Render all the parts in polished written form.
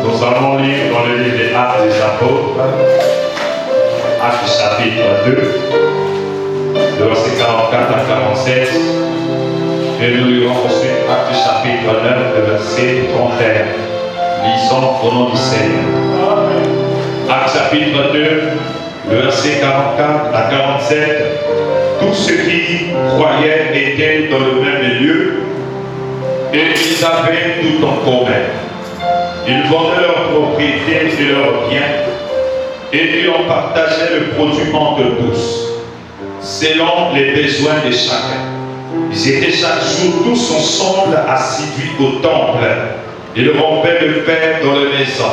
Nous allons lire dans le livre des Actes des Apôtres, Actes chapitre 2, de verset 44 à 47. Et nous lirons ensuite Actes chapitre 9, le verset 31. Lisons au nom du Seigneur. Actes chapitre 2, le verset 44 à 47. Tous ceux qui croyaient étaient dans le même lieu et ils avaient tout en commun. Ils vendaient leurs propriétés et leurs biens et ils en partageaient le produit entre tous, selon les besoins de chacun. Ils étaient chaque jour tous ensemble assidus au temple. Ils rompaient le pain dans les maisons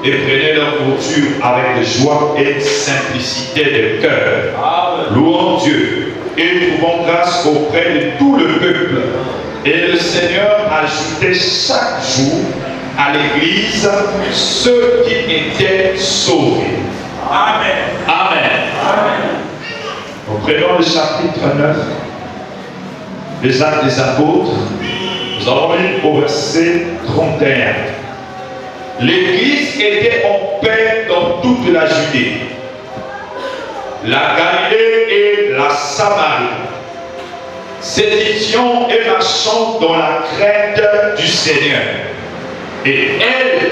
et prenaient leur nourriture avec de joie et simplicité de cœur, louant Dieu et trouvant grâce auprès de tout le peuple. Et le Seigneur ajoutait chaque jour à l'église ceux qui étaient sauvés. Amen. Amen. Amen. Nous prenons le chapitre 9 des Actes des Apôtres. Nous allons lire au verset 31. L'église était en paix dans toute la Judée, la Galilée et la Samarie, s'édifiant et marchant dans la crainte du Seigneur. Et elle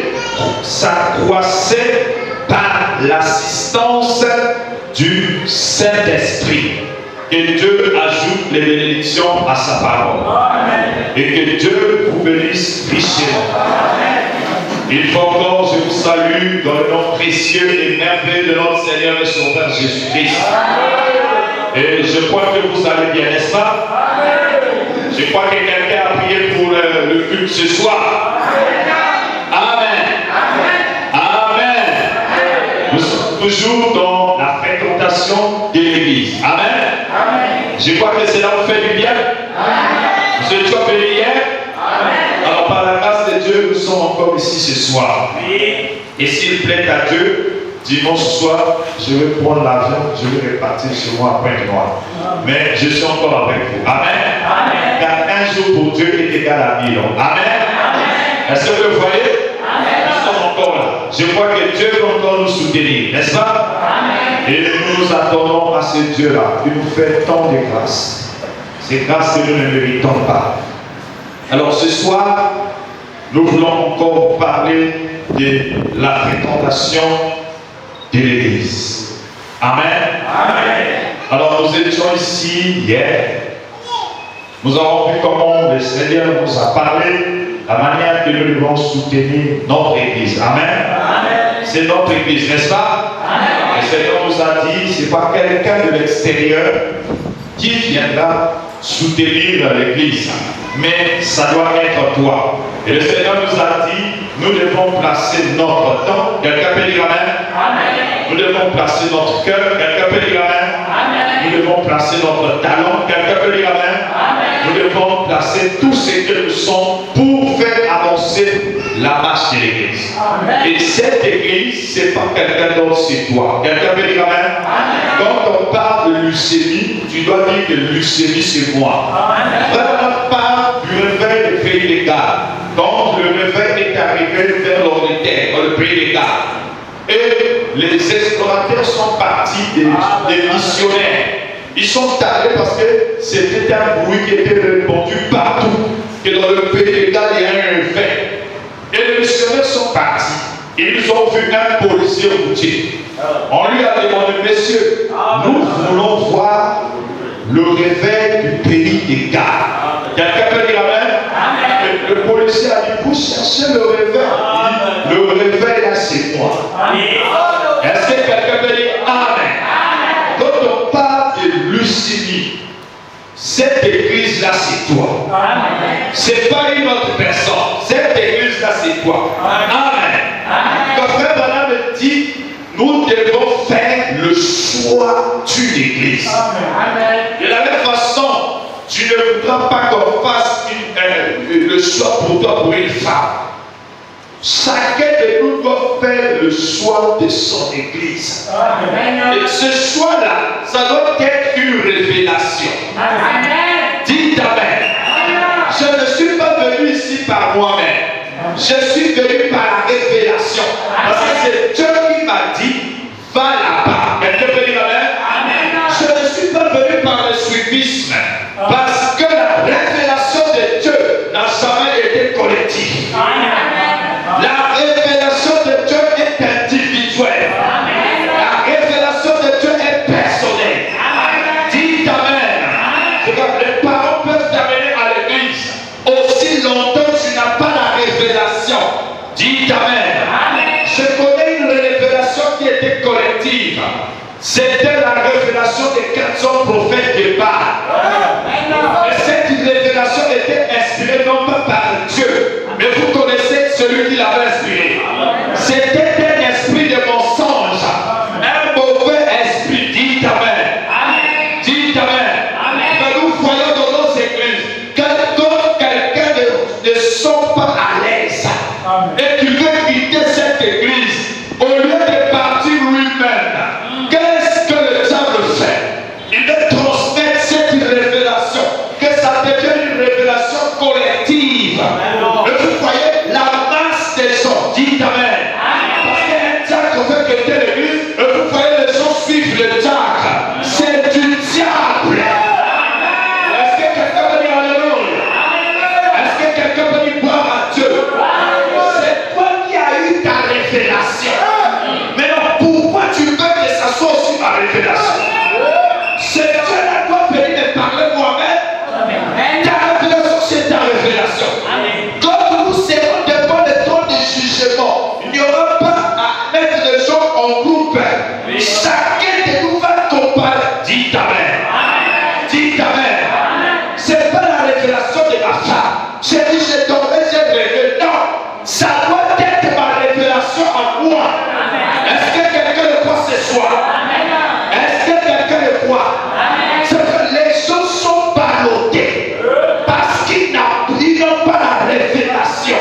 s'accroissait par l'assistance du Saint-Esprit. Que Dieu ajoute les bénédictions à sa parole. Amen. Et que Dieu vous bénisse richement. Il faut encore, je vous salue dans le nom précieux et merveilleux de notre Seigneur et Sauveur Jésus-Christ. Et je crois que vous allez bien, n'est-ce pas? Je crois que quelqu'un a prié pour le culte ce soir. Amen. Amen. Nous sommes toujours dans la fréquentation de l'église. Amen. Je crois que cela vous fait du bien. Vous étiez bénis hier. Alors par la grâce de Dieu, nous sommes encore ici ce soir. Et s'il plaît à Dieu, dimanche soir, je vais prendre l'avion, je vais repartir chez moi à Pointe-Noire. Mais je suis encore avec vous. Amen. Car un jour pour Dieu est égal à 1000 ans. Amen. Est-ce que vous le voyez? Nous sommes encore là. Je crois que Dieu va encore nous soutenir, n'est-ce pas? Et nous nous attendons à ce Dieu-là qui nous fait tant de grâces. Ces grâces que nous ne méritons pas. Alors ce soir, nous voulons encore parler de la fréquentation de l'Église. Amen. Alors nous étions ici hier. Nous avons vu comment le Seigneur nous a parlé, la manière que nous devons soutenir notre Église. Amen. C'est notre Église, n'est-ce pas? Le Seigneur nous a dit, ce n'est pas quelqu'un de l'extérieur qui viendra soutenir l'Église, mais ça doit être toi. Et le Seigneur nous a dit, nous devons placer notre temps. Quelqu'un peut dire Amen. Nous devons placer notre cœur. Quelqu'un peut dire Amen. Nous devons placer notre talent. Quelqu'un peut dire Amen. Nous devons placer tout ce que nous sommes pour faire avancer la marche de l'Église. Et cette Église, ce n'est pas quelqu'un d'autre, c'est toi. Quelqu'un peut dire Amen. Quand on parle de leucémie, tu dois dire que leucémie, c'est moi. Vraiment pas du réveil du pays des Galles. Quand le réveil est arrivé vers l'Angleterre, dans le pays des Galles, et les explorateurs sont partis des missionnaires. Ils sont allés parce que c'était un bruit qui était répandu partout, que dans le pays des Galles, il y a un réveil. Et les missionnaires sont partis. Ils ont vu un policier routier. On lui a demandé, messieurs, nous voulons voir le réveil du pays des Galles. Quelqu'un peut dire Amen? Le policier a dit, vous cherchez le réveil. Le réveil là, c'est moi. Est-ce que quelqu'un peut dire Amen? Quand on parle de leucémie, cette église là, c'est toi. Ce n'est pas une autre personne. Cette église là, c'est toi. Amen. Quand Frère Branham dit, nous devons faire le choix d'une église. De la même façon, tu ne voudras pas qu'on fasse le choix pour toi, pour une femme. Chacun de nous doit faire le choix de son église. Et ce choix-là, ça doit être une révélation. Dites Amen. Je ne suis pas venu ici par moi-même. Je suis venu par la révélation. Parce que c'est Dieu qui m'a dit, va là-bas. Quelqu'un peut dire collectivisme. Parce que la révélation de Dieu n'a jamais été collective. La révélation de Dieu est individuelle. La révélation de Dieu est personnelle. Dites Amen. Les parents peuvent t'amener à l'église. Aussi longtemps que tu n'as pas la révélation. Dites Amen. Je connais une révélation qui était collective. C'était la révélation des 400 prophètes de Baal. Et cette révélation était inspirée non pas par Dieu, mais vous connaissez celui qui l'avait inspiré. C'était un esprit de mensonge, un mauvais esprit. Dites Amen. Dites Amen. Mais nous voyons dans nos églises que quand quelqu'un ne sent pas à l'aise et qu'il veut quitter cette église, au lieu de partir lui-même, qu'est-ce que le diable fait? Il veut transmettre cette révélation, que ça devienne une révélation collective. Et vous voyez la masse des gens. Dites Amen. Parce qu'un diable veut quitter l'église, et vous voyez les gens suivent le diable. C'est du diable. Est-ce que quelqu'un peut dire Alléluia? Est-ce que quelqu'un peut dire gloire à Dieu? C'est toi qui as eu ta révélation. Maintenant, pourquoi tu veux que ça soit aussi ma révélation? C'est Dieu-là doit venir me parler moi-même. Ta révélation, c'est ta révélation. Quand nous serons devant le trône de jugement, il n'y aura pas à mettre les gens en groupe. Chacun de nous va comparer. Dites Amen. Dites Amen. C'est pas la révélation de ma femme. J'ai dit, j'ai tombé, j'ai rêvé. Non, ça doit être ma révélation à moi. Est-ce que quelqu'un le croit ce soir? Est-ce que quelqu'un le croit? C'est que les gens sont ballottés parce qu'ils n'ont pas la révélation.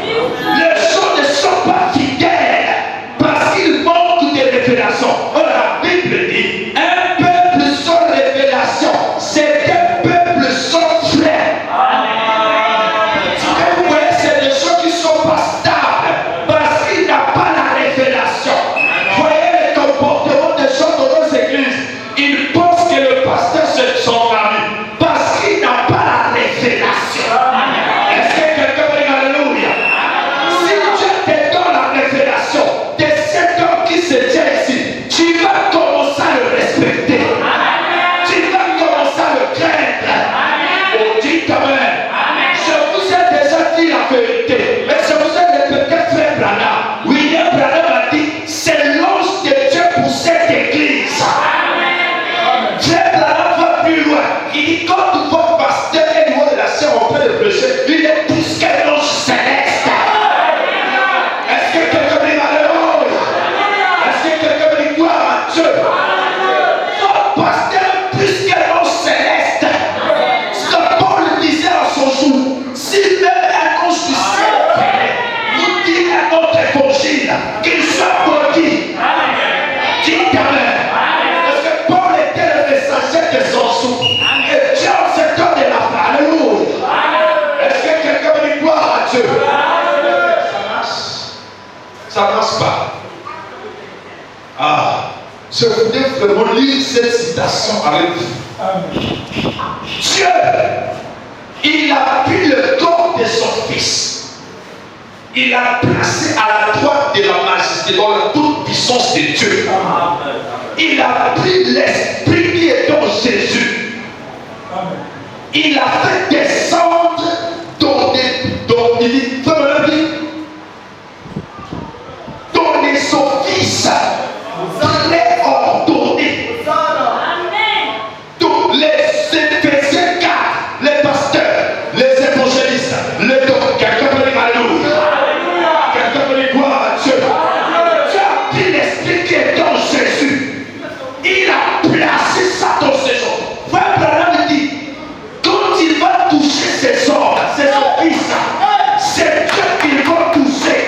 Les gens ne sont pas fidèles parce qu'ils manquent de révélation. Oh, la Bible dit, un peuple sans révélation, c'est un peuple sans frère. Et vous voyez, c'est des gens qui ne sont pas stables parce qu'ils n'ont pas la révélation. Voyez les comportements des gens dans nos églises. Ils pensent que le pasteur c'est son ami parce qu'il n'a pas la révélation. Est-ce que quelqu'un peut dire Alléluia? Si Dieu te donne la révélation de cet homme qui se tient ici, tu vas commencer à le respecter. Tu vas commencer à le craindre. Oh, dites Amen. Je vous ai déjà dit la vérité, mais je vous ai répété, frère Branham. William Branham a dit, c'est l'ange de Dieu pour cette église. Frère Branham va plus loin. Il dit, quand votre pasteur est loin de la chair en train de prêcher, il est plus qu'un ange céleste. Est-ce que quelqu'un dit Alléluia? Est-ce que quelqu'un dit gloire à Dieu? Votre pasteur est plus qu'un ange céleste. Ce que Paul disait à son jour, si même un ange du ciel vous dit un autre évangile, qu'il soit maudit. Dites Amen. Parce que Paul était le messager de son jour. Et Dieu en ce temps de la fin. Alléluia. Est-ce que quelqu'un veut dire gloire à Dieu? Ça marche. Ça marche pas. Ah, je voudrais vraiment lire cette citation avec vous. Dieu, il a pris le corps de son fils. Il l'a placé à la droite de la majesté, dans la toute puissance de Dieu. Il a pris l'esprit qui est dans Jésus. Il a fait descendre donner son fils. Il est ordonné. Donc les Éphésiens 4, les pasteurs, les évangélistes, les docteurs, quelqu'un peut dire Alléluia. Quelqu'un peut dire gloire à Dieu. Dieu a pris l'esprit qui est dans Jésus. Il a placé ça dans ses gens. Frère Branham dit, quand il va toucher ses hommes, c'est son fils, c'est Dieu qu'il va toucher.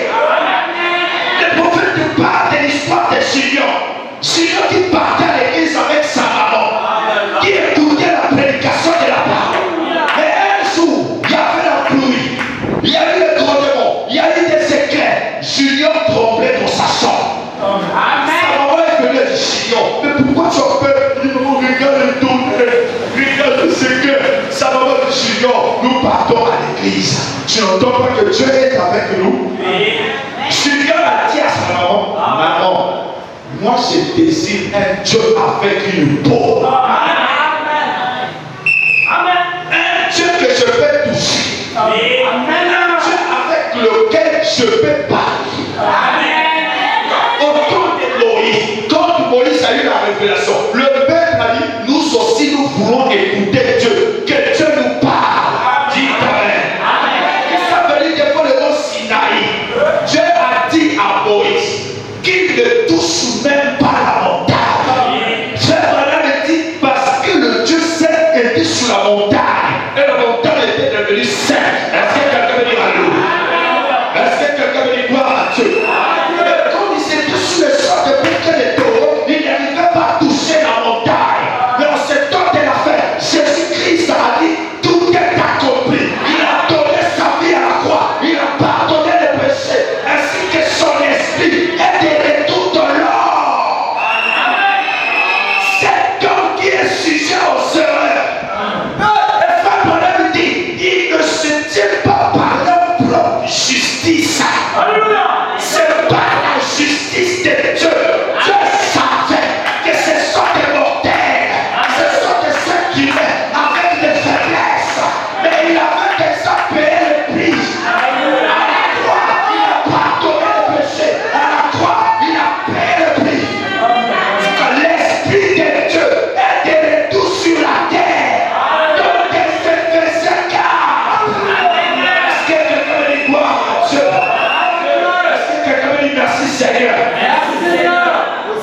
Le prophète parle de l'histoire de Gideon. Gideon qui partait à l'église avec sa maman, qui écoutait la prédication de la parole. Mais un jour, il y avait la pluie, il y a eu le grondement, il y a eu des secrets. Gideon tremblait dans sa chambre. Sa maman est venue et dit, Gideon, mais pourquoi tu as peur? Il dit, non, regarde le dos, n'entends pas que Dieu est avec nous? Julien a dit à sa maman, maman, moi je désire un Dieu avec une peau. Un Dieu que je peux toucher. Un Dieu avec lequel je peux parler. Au temps de Moïse, quand Moïse a eu la révélation, le peuple a dit, nous aussi nous voulons écouter Dieu. Que Dieu nous parle. Dis Amen. Ça veut dire que pour le mot Sinaï, Dieu a dit à Moïse qu'il ne touche même pas la montagne. Dieu me dit parce que le Dieu saint était sur la montagne. Et la montagne était devenue sainte. Est-ce que quelqu'un veut dire alléluia? Est-ce que quelqu'un veut dire gloire à Dieu? Et comme il s'était sur le sol de bouquet de taureaux, il n'arrivait pas à toucher la montagne. Mais en ce temps de la fête, Jésus-Christ a dit tout est accompli. Il a donné sa vie à la croix. Il a pardonné les péchés. Ainsi que son esprit est de retour de l'or. Cet homme qui est sujet au Seigneur. Il ne se tient pas par leur propre justice. C'est par la justice de Dieu. Dieu savait que ce sont des mortels. Ce sont des êtres humains avec des faiblesses. Mais il avait déjà payé le prix. À la croix, il a pardonné les péchés. À la croix, il a payé le prix. L'Esprit de Dieu est de retour sur la terre. Donc, merci Seigneur.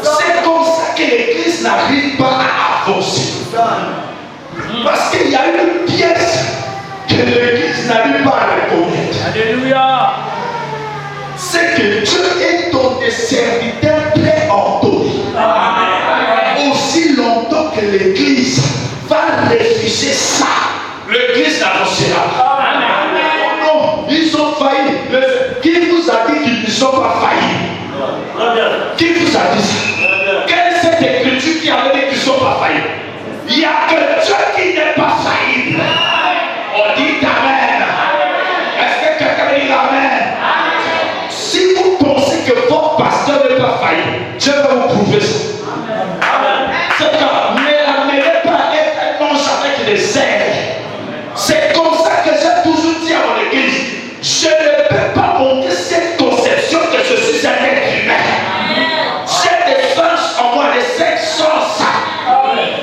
C'est comme ça que l'église n'arrive pas à avancer. Parce qu'il y a une pièce que l'église n'arrive pas à reconnaître. Alléluia. C'est que Dieu est ton serviteur préordonné. Aussi longtemps que l'église va refuser ça, l'église n'avancera. Non, ils ont failli. Qui vous a dit qu'ils ne sont pas faillis? Qui vous a dit ça? Quelle est cette écriture qui avait dit qu'ils ne sont pas faillis? Il n'y a que Dieu qui n'est pas faillible. On dit Amen. Est-ce que quelqu'un dit Amen? Si vous pensez que votre pasteur n'est pas faillible, Dieu va vous prouver ça. C'est que ne l'amenez pas à être un ange avec des ailes. C'est comme ça que j'ai toujours dit à mon église. Je ne peux pas monter cette conception que je suis un être humain. J'ai des anges en moi, des cinq sens.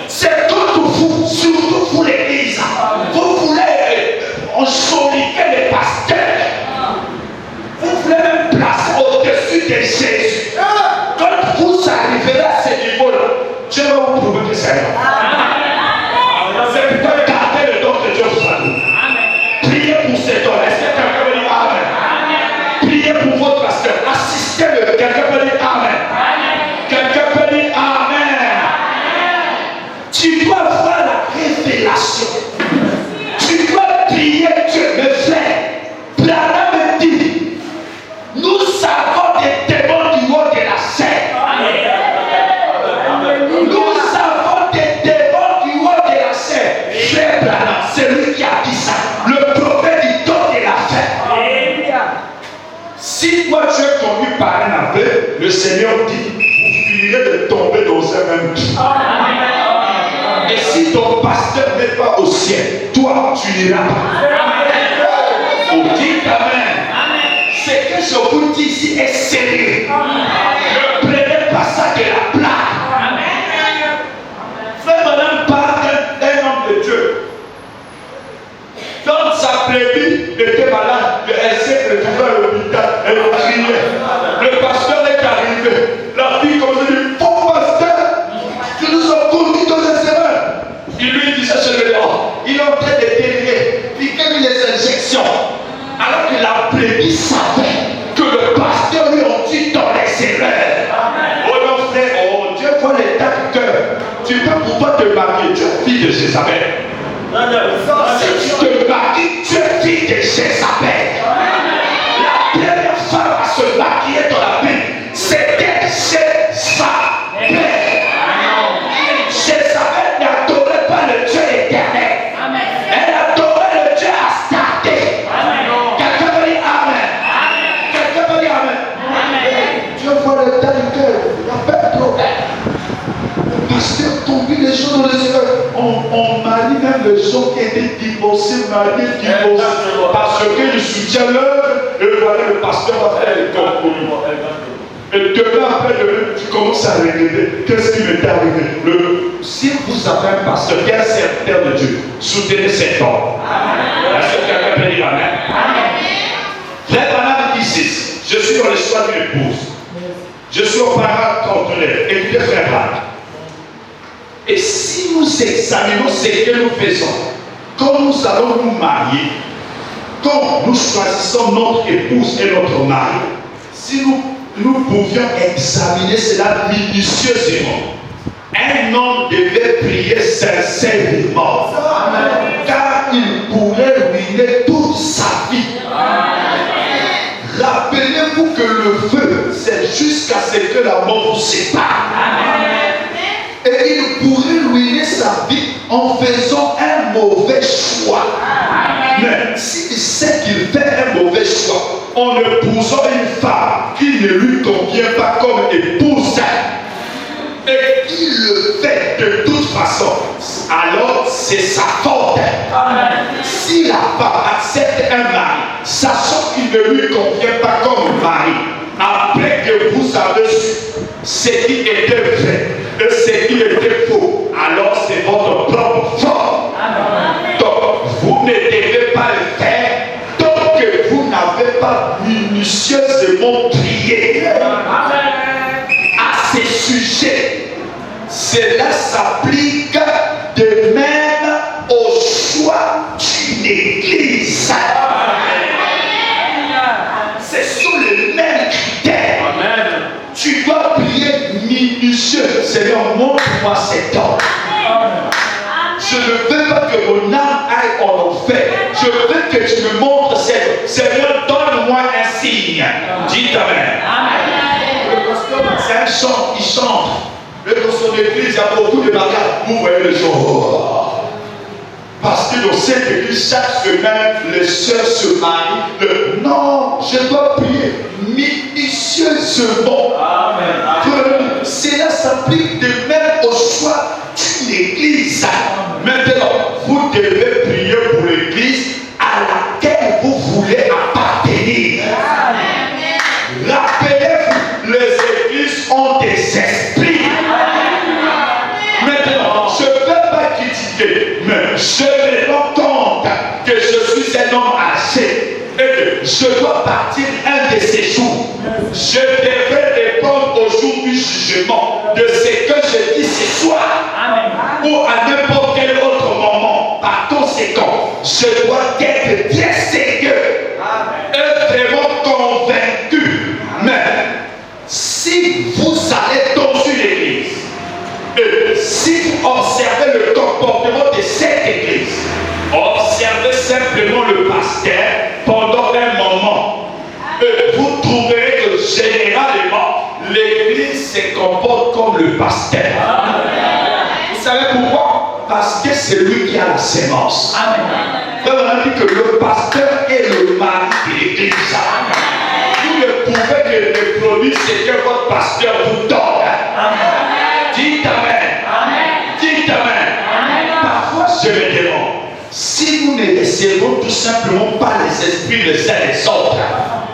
C'est contre vous, surtout vous l'église. Vous voulez enjoliver les pasteurs. Vous voulez même placer au-dessus de Jésus. Quand vous arriverez à ce niveau-là, Dieu va vous prouver que c'est vrai. C'est plutôt garder le don que Dieu vous a donné. Priez pour cet homme. Est-ce que quelqu'un veut dire Amen? Priez pour votre pasteur. Assistez-le. Quelqu'un peut dire Amen. Quelqu'un peut dire Amen. Tu dois voir la révélation. Tu dois prier Dieu. Le frère, Branham me dit, nous avons des démons du haut de la scène. Nous avons des démons du haut de la scène. Frère Branham, c'est lui qui a dit ça. Le prophète du temps de la fête. Si toi tu es conduit par un aveugle, le Seigneur dit, vous finirez de tomber dans un même trou. Et si ton pasteur n'est pas au ciel, toi tu n'iras pas. Vous dites Amen. Ce que je vous dis ici est sérieux. Ne prenez pas ça de la blague. Frère Madame parle d'un homme de Dieu. Quand sa brebis était malade, elle s'est retrouvée à l'hôpital, elle criait. Le pasteur est arrivé. La fille comme je dis, faux pasteur, tu nous as conduits dans les erreurs. Il lui disait sur le corps, il est en train de délirer, piquer les injections. Alors que la brebis savait que le pasteur lui a dit dans les erreurs. Oh non frère, oh Dieu voit l'état du cœur. Tu peux pouvoir te marier, tu es fille de Jézabel. Si tu te maries, tu es fille de Jézabel. La première femme à se marier dans la Bible, c'était Jézabel. Jézabel n'adorait pas le Dieu éternel. Elle adorait le Dieu Astarté. gens qui étaient divorcés, mariés, divorcés, parce qu'ils soutiennent l'œuvre, et voilà, le pasteur va faire le compromis. Et demain, après demain, tu commences à regarder. Qu'est-ce qui m'est arrivé? Si vous avez un pasteur qui est un serviteur de Dieu, soutenez cet homme. Est-ce que quelqu'un peut dire Amen? Frère Branham dit ceci: je suis dans le choix d'une épouse. Je suis au parent conteneur. Écoutez, frère Branham. Et si nous examinons ce que nous faisons, quand nous allons nous marier, quand nous choisissons notre épouse et notre mari, si nous pouvions examiner cela minutieusement, un homme devait prier sincèrement, car il pourrait ruiner toute sa vie. Rappelez-vous que le feu, c'est jusqu'à ce que la mort vous sépare. Et il pourrait ruiner sa vie en faisant un mauvais choix. Mais s'il sait qu'il fait un mauvais choix en épousant une femme qui ne lui convient pas comme épouse, et qu'il le fait de toute façon, alors c'est sa faute. Si la femme accepte un mari, sachant qu'il ne lui convient pas comme mari, après que vous avez su ce qui était vrai et ce qui était faux, alors c'est votre propre faute. Donc vous ne devez pas le faire tant que vous n'avez pas minutieusement prié à ces sujets. Cela s'applique de même au choix d'une église. Ce sont les mêmes critères. Tu dois prier minutieux. Seigneur, montre-moi cet homme. Je ne veux pas que mon âme aille en enfer. Je veux que tu me montres cet homme. Seigneur, donne-moi un signe. Dites Amen. C'est un chant qui chante. Mais dans son église, il y a beaucoup de bagages. Vous voyez les gens. Parce que dans cette église, chaque semaine, les sœurs se marient. Non, je dois prier minutieusement. Cela s'applique de même au choix d'une église. Maintenant, vous devez prier pour l'église à laquelle vous voulez appartenir. Rappelez-vous, les églises ont des esprits. Maintenant, je ne veux pas critiquer, mais je me rends compte que je suis un homme âgé et que je dois partir un de ces jours. Je devrais répondre au jour du jugement de ce que je dis ce soir ou à n'importe quel autre moment. Par conséquent, je dois être bien sérieux et vraiment convaincu. Mais si vous allez dans une église, et si vous observez le comportement de cette église, observez simplement le pasteur pendant un moment, et vous trouverez que généralement, l'église se comporte comme le pasteur. Vous savez pourquoi? Parce que c'est lui qui a la sémence. On a dit que le pasteur est le mari de l'église. Vous ne pouvez que reproduire ce que votre pasteur vous donne. Dites Amen. Dites Amen. Parfois je me demande, si nous ne recevons tout simplement pas les esprits les uns les autres,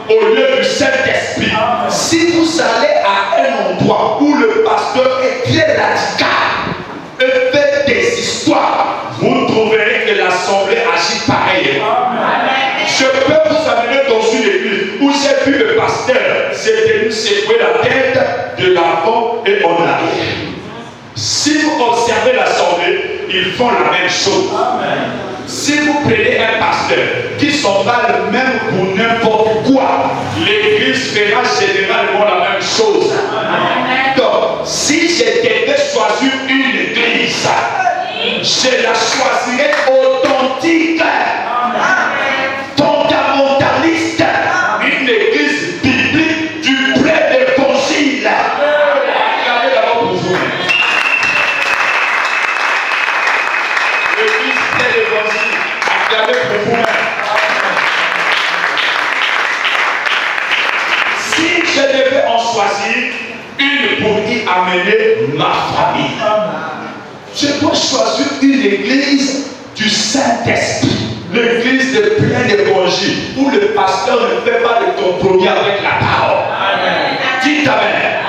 au lieu du Saint-Esprit, si vous allez à un endroit où le pasteur est très radical et fait des histoires, vous trouverez que l'assemblée agit pareillement. Je peux vous amener dans une église où j'ai vu le pasteur s'est tenu secouer la tête de l'avant et en arrière. Si vous observez l'assemblée, ils font la même chose. Si vous prenez un pasteur qui s'emballe même pour n'importe quoi, l'église fera généralement la même chose. Donc, si je devais choisir une église, je la choisirais authentique, fondamentaliste, une église biblique du vrai évangile. Regardez d'abord pour vous. L'église pleine d'évangile, regardez pour vous-même. Si je devais en choisir une pour y amener ma famille, je dois choisir une église du Saint-Esprit. L'église est pleine d'évangiles où le pasteur ne fait pas de compromis avec la parole. Amen. Dites Amen.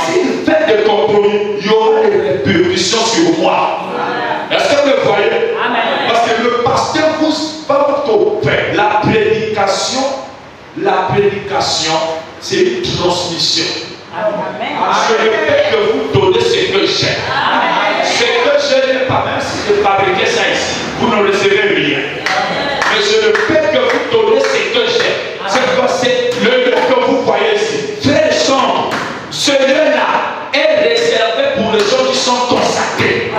S'il fait des compromis, il y aura des répercussions sur moi. Est-ce que vous le voyez? Amen. Parce que le pasteur vous va votre père. La prédication, c'est une transmission. Amen. Je ne fais que vous donner ce que j'ai. Ce que je n'ai pas, même si je fabriquais ça ici, vous ne recevrez rien. Mais je ne fais que vous donner ce que j'ai. C'est le lieu que vous voyez ici. Frères et sœurs, ce lieu-là est réservé pour les gens qui sont consacrés.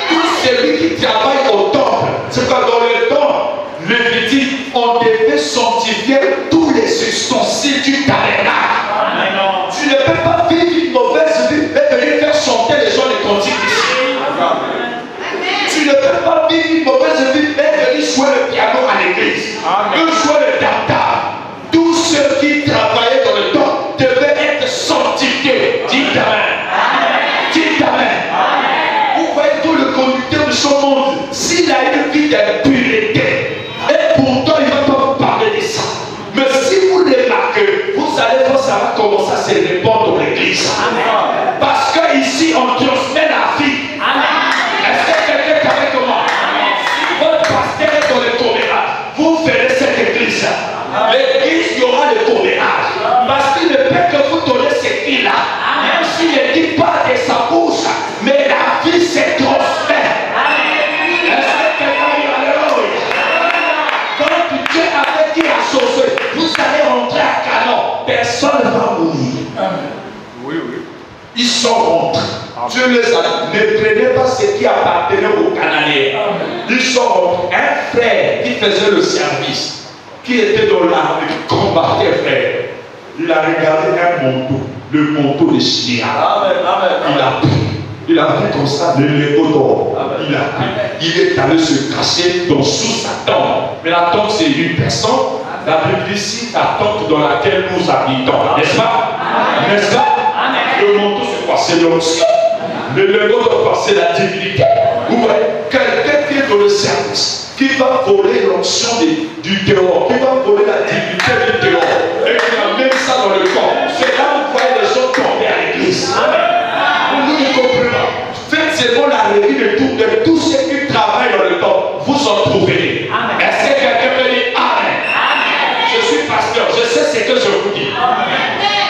Tout celui qui travaille au temple, c'est que dans le temple, le dit, on devait sanctifier tous les ustensiles du tabernacle. Tu ne peux pas vivre une mauvaise vie et venir faire chanter les gens les cantiques ici. Tu ne peux pas vivre une mauvaise vie et venir jouer le piano à l'église. Jouer le tartare. Tous ceux qui travaillaient dans le temple devaient être sanctifiés. Dites Amen. Dites Amen. Vous voyez tout le conducteur de ce monde, s'il a une vie d'impureté, et pourtant il ne va pas vous parler de ça. Mais si vous remarquez, vous allez voir ça va commencer à se répandre dans l'église. Parce que ici on transmet la vie. Est-ce que quelqu'un est avec moi? Votre pasteur est dans le commérage. Vous ferez cette église. L'église, il y aura le commérage. Parce qu'il ne peut que vous donner cette vie-là. Même s'il ne dit pas de sa bouche, mais la vie se transmet. Est-ce que quelqu'un dit alléluia? Quand Dieu avait dit à Josué, vous allez rentrer à Canaan, personne ne va mourir. Oui. Ils sont rentrés. Dieu les a. Ne prenez pas ce qui appartenait aux Cananéens. Ils sont rentrés. Un frère qui faisait le service, qui était dans l'armée, qui combattait, frère. Il a regardé un manteau, le manteau de Shia. Il a pris. Il a pris comme ça le Lego d'or. Il a pris. Il est allé se cacher sous sa tente. Mais la tente, c'est une personne. La Bible dit ici, la tente dans laquelle nous habitons. N'est-ce pas? N'est-ce pas? Le manteau, c'est quoi? C'est l'onction. Le Lego d'or, c'est la divinité. Vous voyez, quelqu'un qui est dans le service, qui va voler l'onction du théor, qui va voler la divinité du théor, et qui amène ça dans le corps. C'est là où vous voyez les gens tomber à l'église. Vous ne comprenez pas. Faites seulement la revue de tous ceux qui travaillent dans le corps. Vous en trouverez. Est-ce que quelqu'un peut dire Amen? Je suis pasteur, je sais ce que je vous dis.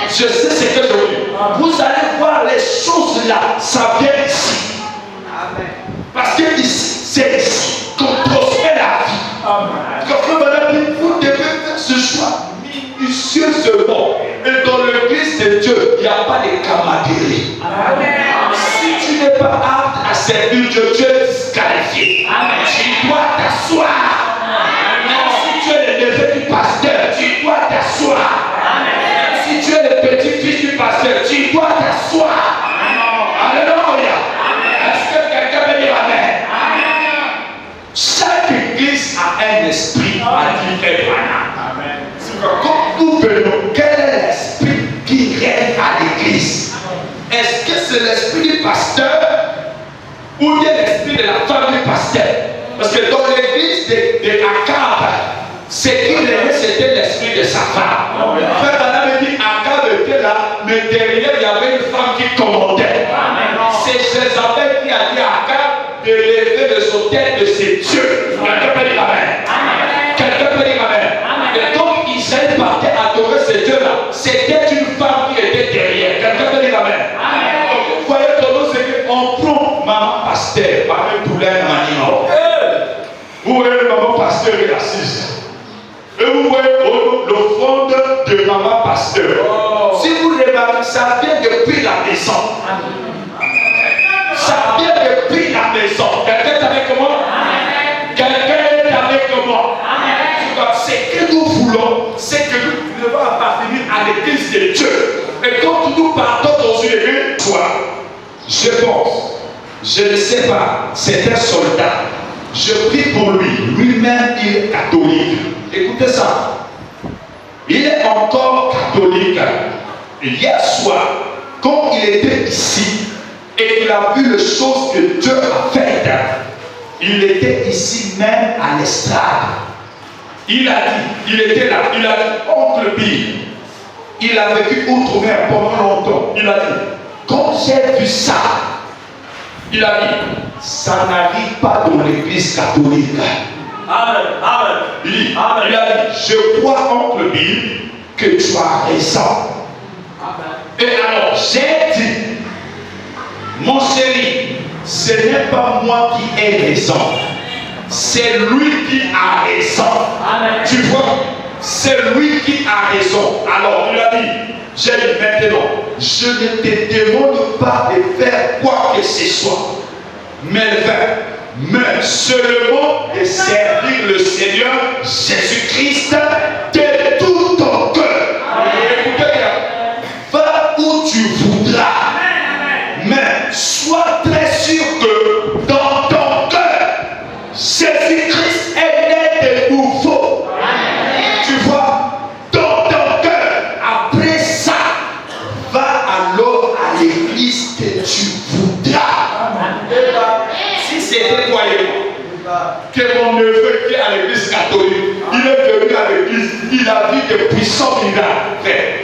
Je sais ce que je vous dis. Vous allez voir les choses là, ça vient ici. Parce que ici, c'est ici qu'on transmet la vie. Comme madame, vous devez faire ce choix minutieusement. Et dans l'église de Dieu, il n'y a pas de camaraderie. Si tu n'es pas apte à servir Dieu, tu es disqualifié. Tu dois t'asseoir. Si tu es le neveu du pasteur, tu dois t'asseoir. Si tu es le petit-fils du pasteur, tu dois t'asseoir. Alléluia. Est-ce que quelqu'un peut dire Amen? Chaque église a un esprit, a dit Abraham. Quand nous venons, quel est l'esprit qui règne à l'église? Est-ce que c'est l'esprit du pasteur ou bien l'esprit de la femme du pasteur? Parce que dans l'église de Akab, ce qui régnait, c'était l'esprit de sa femme. Frère Madame dit Akab était là, mais derrière il y avait une femme qui commandait. C'est Jézabel qui a dit à Akab de lever les autels de ses dieux. Quelqu'un peut dire Amen. Quelqu'un peut dire Amen. Et donc Israël partait adorer ces dieux-là. C'était une femme qui était derrière. Quelqu'un peut dire Amen. Donc vous voyez dans nos églises, on prend maman pasteur par un poulet maniement. Vous voyez maman pasteur est assise. Et vous voyez l'offrande de maman pasteur. Si vous remarquez, ça vient depuis la maison. Ça vient depuis la maison. Quelqu'un est avec moi? Quelqu'un est avec moi? Ce que nous voulons, c'est que nous devons appartenir à l'église de Dieu. Et quand nous partons dans une église, je pense, je ne sais pas, c'est un soldat. Je prie pour lui. Lui-même, il est catholique. Écoutez ça. Il est encore catholique. Hier soir, quand il était ici et qu'il a vu les choses que Dieu a faites, Il était ici même à l'estrade. Il a dit, il était là, il a dit, oncle Bill, il a vécu outre-mer pendant longtemps. Il a dit, quand j'ai vu ça, il a dit, ça n'arrive pas dans l'église catholique. Amen. Amen. Il a dit, je crois, oncle Bill, que tu as raison. Amen. Et alors, j'ai dit, mon chéri, ce n'est pas moi qui ai raison. C'est lui qui a raison. Amen. Tu vois, c'est lui qui a raison. Alors, il a dit, j'ai dit maintenant, je ne te demande pas de faire quoi que ce soit. Mais seulement de servir le Seigneur Jésus-Christ de tout ton cœur. Écoutez bien, va où tu voudras. Mais sois très sûr que dans ton cœur, Jésus-Christ est né de nouveau. Tu vois, dans ton cœur, après ça, va alors à l'église que tu voudras. Si c'était toi et moi, que mon neveu qui est à l'église catholique, il est venu à l'église, il a vu de puissants miracles.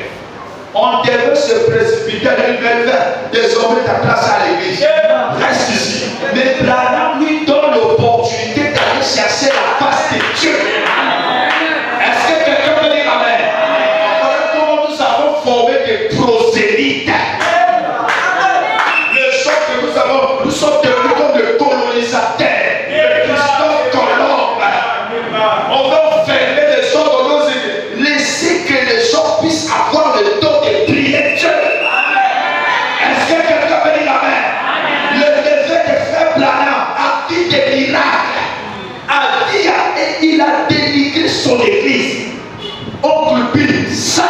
On devait se précipiter à l'église. Désormais, ta place à l'église. Reste ici. Mais Branham lui donne l'opportunité d'aller chercher la face de Dieu. Est-ce que quelqu'un peut dire Amen? Voilà comment nous avons formé des prosélytes. Le choc que nous avons, nous sommes devenus comme des colonisateurs. Des Christophe Colomb. On va enfermer les gens dans nos églises. Laissez que les gens puissent avoir le don de prier Dieu. Est-ce que quelqu'un peut dire Amen? Le neveu de frère Branham a dit des miracles. Et il a délivré son église. Oncle Bill, ça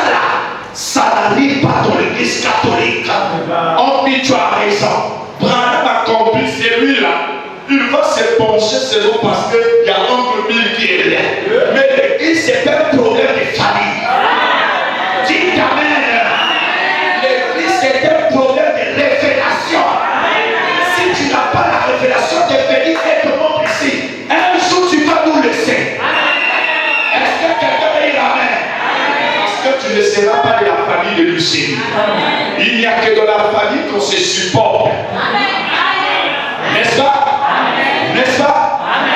n'arrive pas dans l'église catholique. On dit tu as raison. Branham a compris, c'est lui là. Il va se pencher sur nous parce qu'il y a oncle Bill qui est là. Mais l'église, c'est un problème de famille. Dites Amen. L'église, c'est un problème de révélation. Si tu n'as pas la révélation de venir être membre ici, un jour tu vas nous laisser. Est-ce que quelqu'un peut dire Amen? Parce que tu ne seras pas de la famille de Lucie. Il n'y a que dans la famille qu'on se supporte. N'est-ce pas? N'est-ce pas?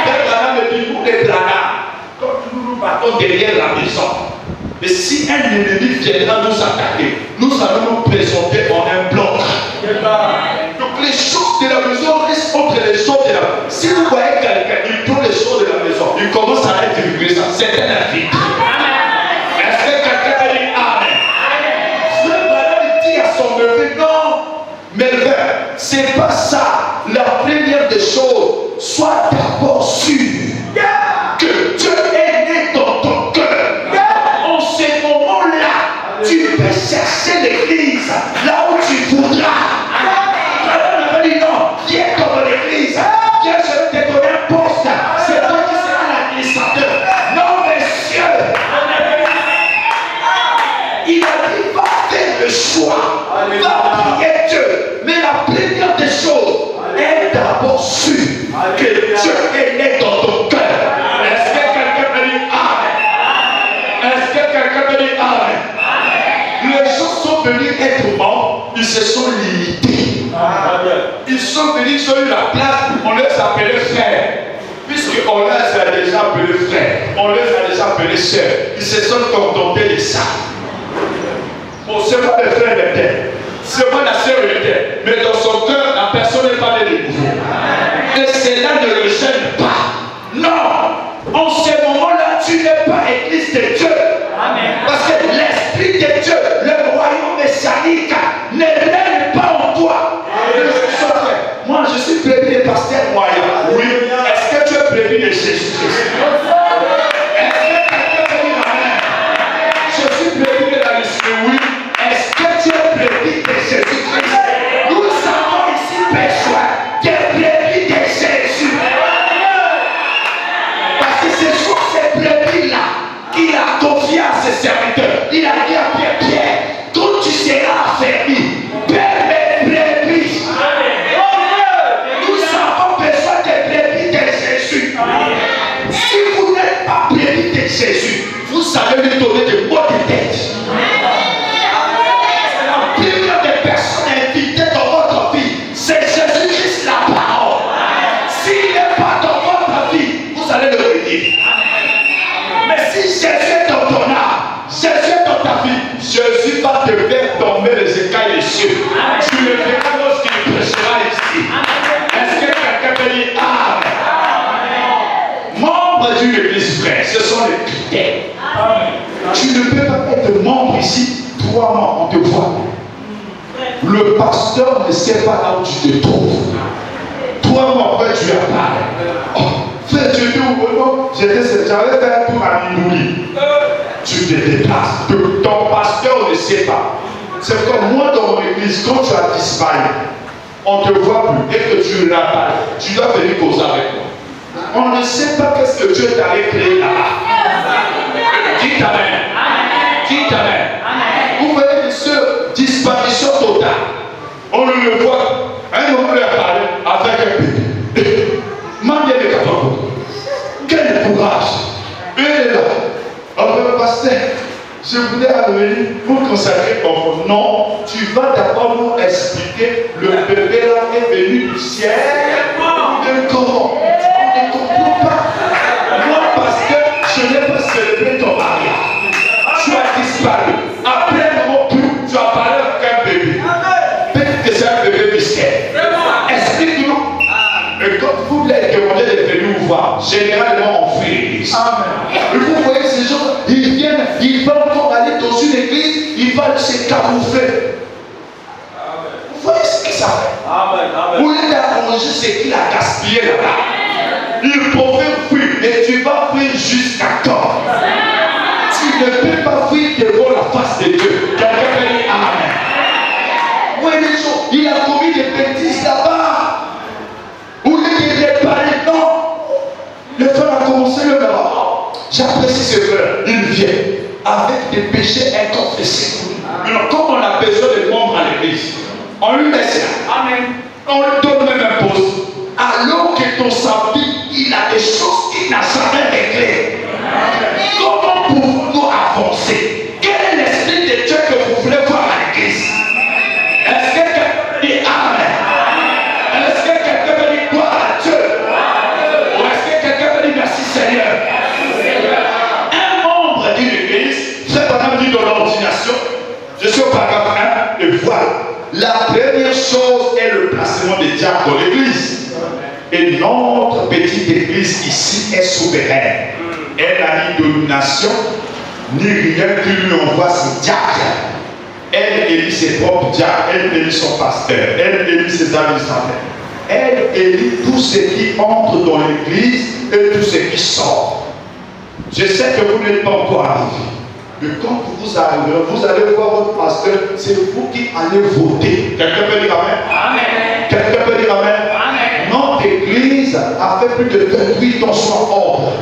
Père Branham me dit, vous les Branham, quand nous nous battons derrière la maison, mais si un ennemi viendra nous attaquer, nous allons nous présenter en un bloc. Donc les choses de la maison restent entre les choses de la maison. Si vous voyez quelqu'un, il prend les choses de la maison, il commence à être ça, c'est un invité. Est-ce que quelqu'un a dit Amen? Frère Branham dit à son neveu, non, mais c'est pas ça. La première des choses, sois d'abord sûr que Dieu est né dans ton cœur. En ce moment-là, tu peux chercher l'église là où tu voudras. On avait dit non, viens dans l'église, viens, je vais te donner un poste, c'est toi qui seras l'administrateur. Non, monsieur, il a dit va faire le choix, va prier Dieu. Mais la première des choses, est d'abord sûr que Dieu est né dans ton cœur. Est-ce que quelqu'un peut dire Amen? Est-ce que quelqu'un peut dire Amen? Les gens sont venus être morts, ils se sont limités. Ils sont venus, ils ont eu la place, on les appelait frères. Puisqu'on les a déjà appelés frères, on les a déjà appelés sœurs. Ils se sont contentés de ça. Bon, c'est pas le frère de terre. C'est pas la sœur de terre. Mais dans son cœur, la personne n'est pas née de nouveau. Et cela ne le gêne pas. Non! En ce moment-là, tu n'es pas église de Dieu. Amen. Parce que l'Esprit de Dieu, le royaume messianique, ne règne pas en toi. Moi, je suis prévenu de pasteur moyen. Oui. Est-ce que tu es prévenu de Jésus-Christ? Est-ce que quelqu'un peut dire Amen? Je suis prévenu de la Lucie. Oui. Est-ce que tu es prévenu de Jésus-Christ? Nous savons Jésus va te faire tomber les écailles des cieux. Tu le verras lorsqu'il prêchera ici. Est-ce que quelqu'un peut dire Amen? Membre d'une église, frère, ce sont les critères. Tu ne peux pas être membre ici 3 mois, on te voit. Le pasteur ne sait pas là où tu te trouves. 3 mois après, tu apparais. Oh, frère, tu étais où? J'avais fait un tour à Minouli. Tu te déplaces. Ton pasteur ne sait pas. C'est comme moi dans mon église, quand tu as disparu, on ne te voit plus et que tu l'apparais. Tu dois venir causer avec moi. On ne sait pas qu'est-ce que Dieu t'avait créé là-bas. Dites Amen. Dites Amen. Vous voyez, mes soeurs, disparition totale. On le voit. Un homme lui a parlé avec un bébé. Maman est capable. Quel courage. Il est là. Alors, pasteur, je voulais venir pour consacrer ton nom. Non, tu vas d'abord nous expliquer. Le bébé là est venu du ciel. De comment? On ne comprend pas. Moi, pasteur, je n'ai pas célébré ton mariage. Tu as disparu. Après un moment plus, tu as parlé avec un bébé. Peut-être que c'est un bébé mystère. Explique-nous. Et quand vous voulez demander de venir vous voir, généralement on fait l'église. Et vous voyez ces gens, ils viennent, ils veulent encore aller dans une église, ils veulent se camoufler. Vous voyez ce que ça fait? Au lieu d'arranger ce qu'il a gaspillé là-bas, il pouvait fuir et tu vas fuir jusqu'à quand? Tu ne peux pas fuir devant la face de Dieu. Quelqu'un peut dire Amen. Oui, les gens, il a commis des bêtises là-bas. Au lieu de réparer, non. Le frère a commencé le là-bas. J'apprécie ce frère. Il vient avec des péchés inconfessés. Alors, comme on a besoin de membres à l'église, on lui laisse là. Amen. On lui donne même un poste. Alors que dans sa vie, il a des choses qu'il n'a jamais réglées. Comment pouvons-nous avancer? Quel est l'esprit de Dieu que vous voulez voir à l'église? Est-ce que quelqu'un peut dire Amen? Est-ce que quelqu'un peut dire gloire à Dieu? Ou est-ce que quelqu'un peut dire merci Seigneur? Un membre d'une église, frère Branham dit dans l'ordination, je suis au paragraphe 1, et voilà. La première chose est le placement des diacres dans l'église. Et notre petite église ici est souveraine. Elle n'a ni domination, ni rien qui lui envoie ses diacres. Elle élit ses propres diacres, elle élit son pasteur, elle élit ses administrateurs. Elle élit tout ce qui entre dans l'église et tout ce qui sort. Je sais que vous n'êtes pas encore arrivé. Mais quand vous arriverez, vous allez voir votre pasteur, c'est vous qui allez voter. Quelqu'un peut dire Amen? Amen. Quelqu'un peut dire Amen? Amen. Notre église a fait plus de 28 ans sans ordre.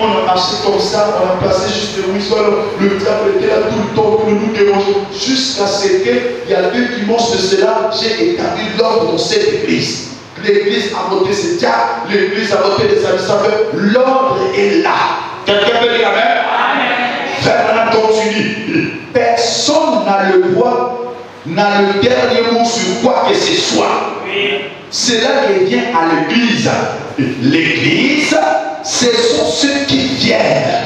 On a marché comme ça, on a placé juste le sol, le diable était là tout le temps, pour nous déranger. Jusqu'à ce qu'il y a 2 dimanches de cela, j'ai établi l'ordre dans cette église. L'église a voté ses diacres, l'église a voté des administrateurs. L'ordre est là. Quelqu'un peut dire Amen? Amen. Frère, continue. Personne n'a le droit, n'a le dernier mot sur quoi que ce soit. Oui. Cela revient à l'église. L'église, ce sont ceux qui viennent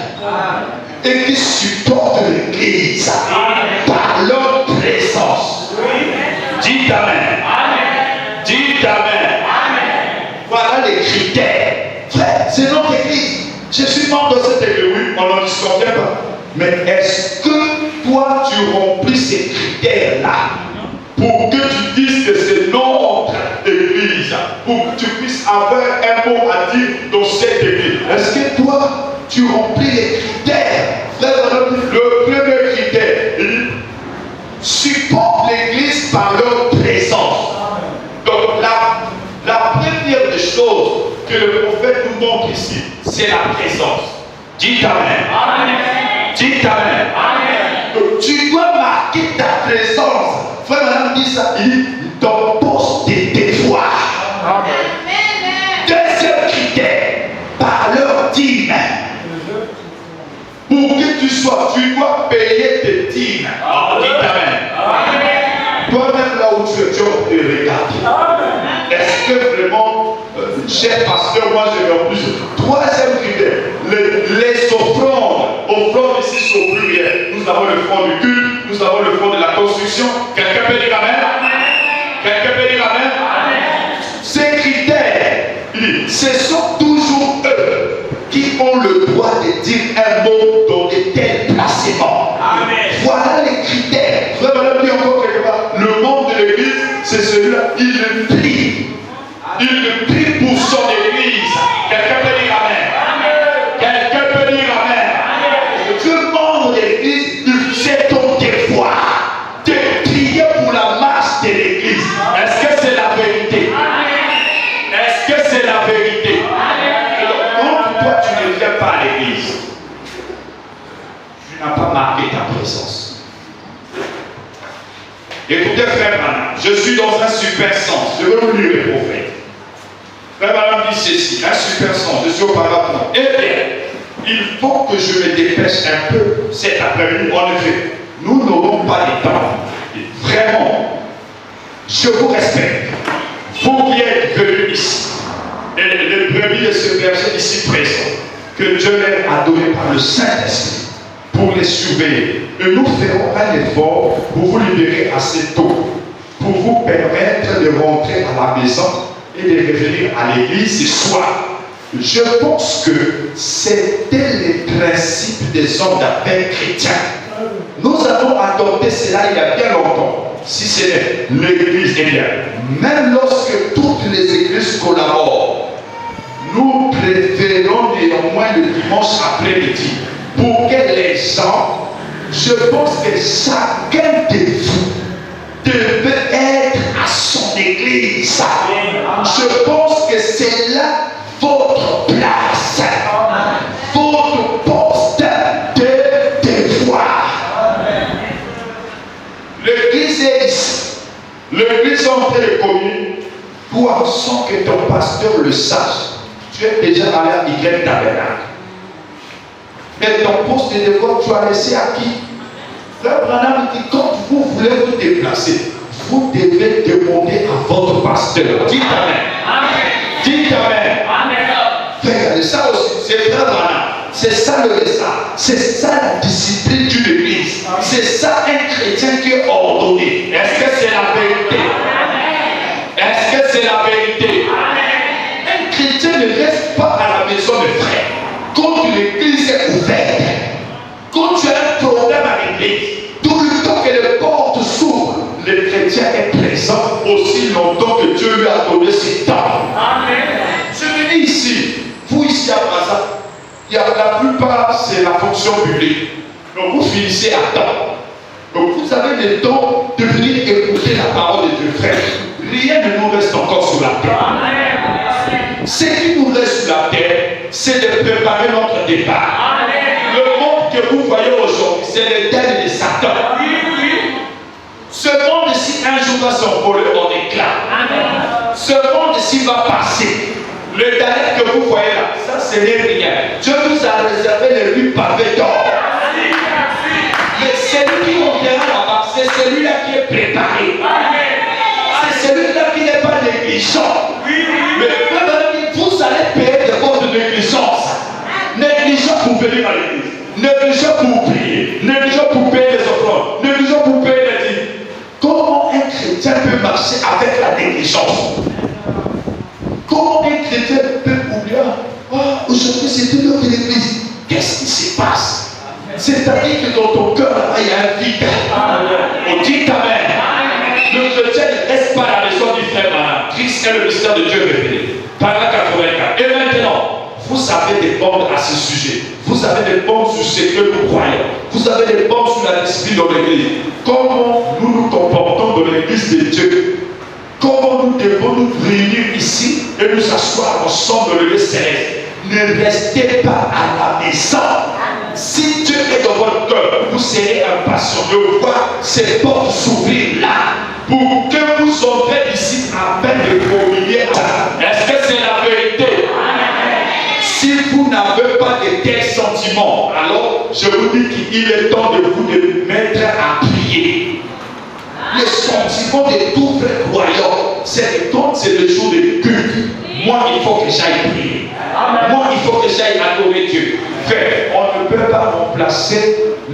et qui supportent l'église par leur présence. Oui. Dites Amen. Amen. Dites Amen. Amen. Voilà les critères. Frère, c'est notre église. Je suis membre de cette église, oui, on n'en discute pas. Mais est-ce que toi tu remplis ces critères-là pour que tu dises que c'est notre église, pour que tu puisses avoir un mot à dire dans cette église? Est-ce que toi tu remplis les critères? Frère, le premier critère, il dit supporte l'église par leur présence. Donc la première des choses que le prophète nous montre ici, c'est la présence. Dites Amen. Amen. Dites Amen. Amen. Donc, tu dois marquer ta présence. Frère Madame dit ça, il dit ton poste de devoir. Amen. Deuxième critère, par leur dîme. Pour que tu sois, tu dois payer tes dîmes. Dites Amen. Amen. Toi-même là où tu es, tu regardes. Est-ce que vraiment, cher pasteur, moi je vais en plus. Troisième critère, les offrandes. Offrandes ici sont plurielles. Nous avons le front du culte, nous avons le fond de la construction. Quelqu'un peut dire Amen? Quelqu'un peut dire Amen? Ces critères, ce sont toujours eux qui ont le droit de dire un mot dans de tels placements. Voilà les critères. Frère, madame, dit encore quelque part, le membre de l'église, c'est celui-là, il le prie. Il le prie pour son église. Quelqu'un peut dire Amen? Quelqu'un peut dire Amen? Le membre de l'église, c'est ton devoir de prier pour la marche de l'église. Est-ce que c'est la vérité? Est-ce que c'est la vérité? Donc, toi, tu ne viens pas à l'église. Tu n'as pas marqué ta présence. Écoutez, frère Branham, je suis dans un super sens. Je veux vous lire les prophètes. Frère Branham dit ceci, un super sens, je suis au paragraphe. Eh bien, il faut que je me dépêche un peu cet après-midi. En effet, nous n'aurons pas de temps. Vraiment, je vous respecte. Vous qui êtes venus ici, et les brebis de ce berger ici présent, que Dieu leur a donné par le Saint-Esprit pour les surveiller. Et nous ferons un effort pour vous libérer assez tôt, pour vous permettre de rentrer à la maison et de revenir à l'église ce soir. Je pense que c'était le principe des hommes d'affaires chrétiens. Nous avons adopté cela il y a bien longtemps. Si c'est l'église, eh bien, même lorsque toutes les églises collaborent, nous préférons néanmoins le dimanche après-midi pour que les gens, je pense que chacun de vous devait être à son église. Je pense que c'est là votre place, votre poste de devoir. L'église est ici. L'église en telle commune, toi, sans que ton pasteur le sache, tu es déjà allé à Y tabernacle. Mais ton poste de devoir, tu as laissé à qui? Frère Branham dit, quand vous voulez vous déplacer, vous devez demander à votre pasteur. Dites Amen. Dites Amen. Regardez ça aussi, c'est Frère Branham. C'est ça le message. C'est ça la discipline d'une église. C'est ça un chrétien qui est ordonné. Est-ce que c'est la vérité? Est-ce que c'est la vérité? Un chrétien ne reste pas à la maison de frère. Quand l'église est ouverte, quand tu as un problème à l'église, tout le temps que les portes s'ouvrent, le chrétien est présent aussi longtemps que Dieu lui a donné ce temps. Je me dis ici, vous ici à Brazza, la plupart c'est la fonction publique. Donc vous finissez à temps. Donc vous avez le temps de venir écouter la parole de Dieu, frère. Rien ne nous reste encore sur la terre. Ce qui nous reste sur la terre, c'est de préparer notre départ. Le monde que vous voyez aujourd'hui, c'est le dernier de Satan. Ce monde ici, un jour va s'envoler en éclat. Ce monde ici va passer. Le dernier que vous voyez là, ça ce n'est rien. Dieu vous a réservé les rues pavées d'or. Mais celui qui montera là-bas, c'est celui-là qui est préparé. C'est celui-là qui n'est pas négligent. Mais vous allez payer de votre négligence. Négligent pour venir à l'église. Négligent pour prier. Négligent pour payer les offrandes. Négligent pour payer les dîmes. Comment un chrétien peut marcher avec la négligence? Comment un chrétien peut oublier? Aujourd'hui c'était l'heure de l'église. Qu'est-ce qui se passe? C'est-à-dire que dans ton cœur, il y a un vide. On dit Amen. Le chrétien ne reste pas à la maison du frère Branham. Christ est le mystère de Dieu révélé. Paragraphe 84. Et maintenant, vous avez des bandes à ce sujet. Vous avez des bandes sur ce que nous croyons. Vous avez des bandes sur la discipline dans l'église. Comment nous nous comportons dans l'église de Dieu? Comment nous devons nous réunir ici et nous asseoir ensemble dans le lieu céleste? Ne restez pas à la maison. Si Dieu est dans votre cœur, vous serez impatient de voir ces portes s'ouvrir là pour que vous entrez ici afin de communier. Est-ce que c'est la vérité? Si vous n'avez pas de tels sentiments, alors je vous dis qu'il est temps de vous de mettre à prier. Le sentiment de tout vrai croyant, c'est que quand c'est le jour de culte, moi il faut que j'aille prier. Moi il faut que j'aille adorer Dieu. Frère, on ne peut pas remplacer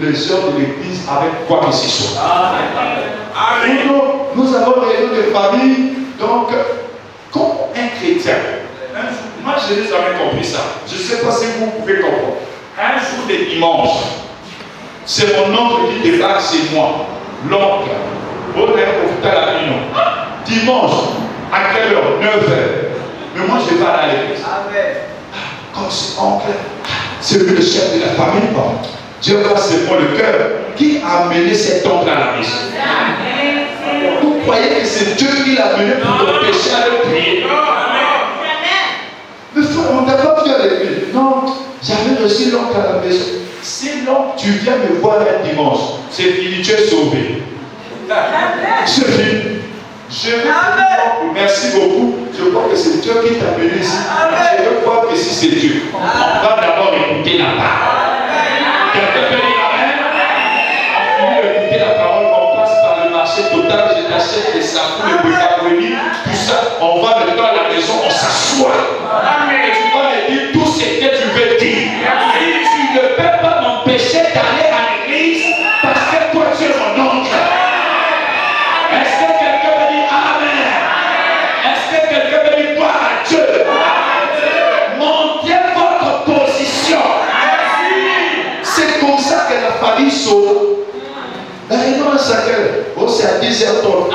les heures de l'église avec quoi que ce soit. Amen. Nous avons réunion de famille, donc, comme un chrétien, moi je n'ai jamais compris ça. Je ne sais pas si vous pouvez comprendre. Un jour de dimanche, c'est mon oncle qui débarque chez moi. L'oncle, on est à la réunion. Dimanche, à quelle heure? 9h. Mais moi je vais aller à l'église. Comme c'est oncle, c'est lui le chef de la famille. Dieu va c'est moi le cœur qui a amené cet oncle à la maison. Vous croyez que c'est Dieu qui l'a amené pour l'empêcher à le prier? Mais frère, on n'a pas vu à l'église. Non, j'avais reçu l'oncle à la maison. Sinon, tu viens me voir un dimanche. C'est fini, tu es sauvé. C'est fini. Je veux dire, merci beaucoup. Je crois que c'est Dieu qui t'a amené ici. Je veux croire que si c'est Dieu, on va d'abord écouter la parole. Quelqu'un peut dire amen? On finit d'écouter la parole, on passe par le marché total, je t'achète des savons, des bicarbonis, tout ça. On va maintenant à la maison, on s'assoit. Et tu vas me dire tout ce que tu veux dire. Tu ne peux pas m'empêcher d'aller à l'église parce que toi tu es mon oncle. Est-ce que quelqu'un peut dire amen? Est-ce que quelqu'un peut dire gloire à Dieu? Montez votre position. C'est comme ça que la famille sauve. La réunion à chacun, oh, c'est à 10h30.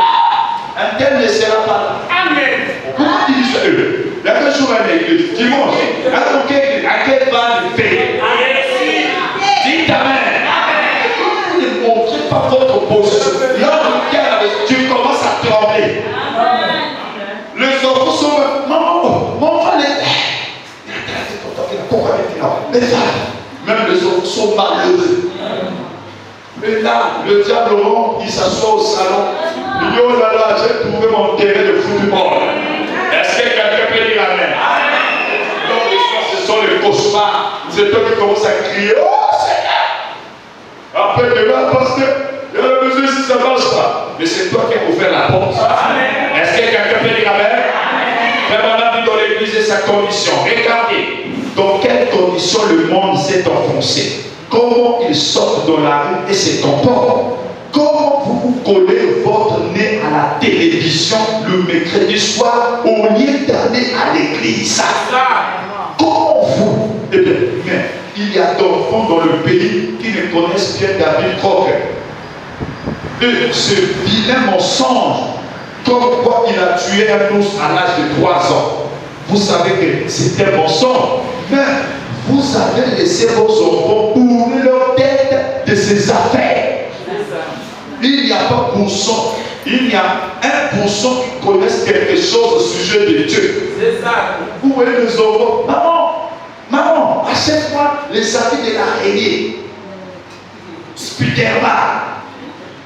Un tel ne sera pas là. Amen. Pourquoi tu dis ça? Il y a quel jour à l'église? Dimanche. À quel va le faire? Dites amen. Vous ne montrez pas votre position. Là, tu commences à trembler. Les enfants sont maman, mon frère est là. Même les enfants sont malheureux. Mais là, le diable rentre, il s'assoit au salon. Il dit, oh là là, j'ai trouvé mon terrain de football. Est-ce que quelqu'un peut dire amen? Donc, les fois, ce sont les cauchemars. C'est toi qui commence à crier, oh Seigneur! Après, demain, pasteur, il y a besoin si ça ne marche pas. Mais c'est toi qui as ouvert la porte. Est-ce que quelqu'un peut dire amen? Vraiment, on a vu dans l'église et sa condition. Regardez, dans quelles conditions le monde s'est enfoncé. Comment ils sortent dans la rue et se comportent. Comment vous vous collez votre nez à la télévision le mercredi soir au lieu d'aller à l'église. Comment vous? Eh bien, mais il y a d'enfants dans le pays qui ne connaissent bien David Crocker. Et ce vilain mensonge, comme quoi il a tué un ours à l'âge de 3 ans. Vous savez que c'est un mensonge. Mais vous avez laissé vos enfants tourner leur tête de ces affaires. Il n'y a pas pourcent. Il y a 1% qui connaissent quelque chose au sujet de Dieu. C'est ça. Vous voyez les enfants. Maman, achète-moi les habits de l'araignée. Spiderman.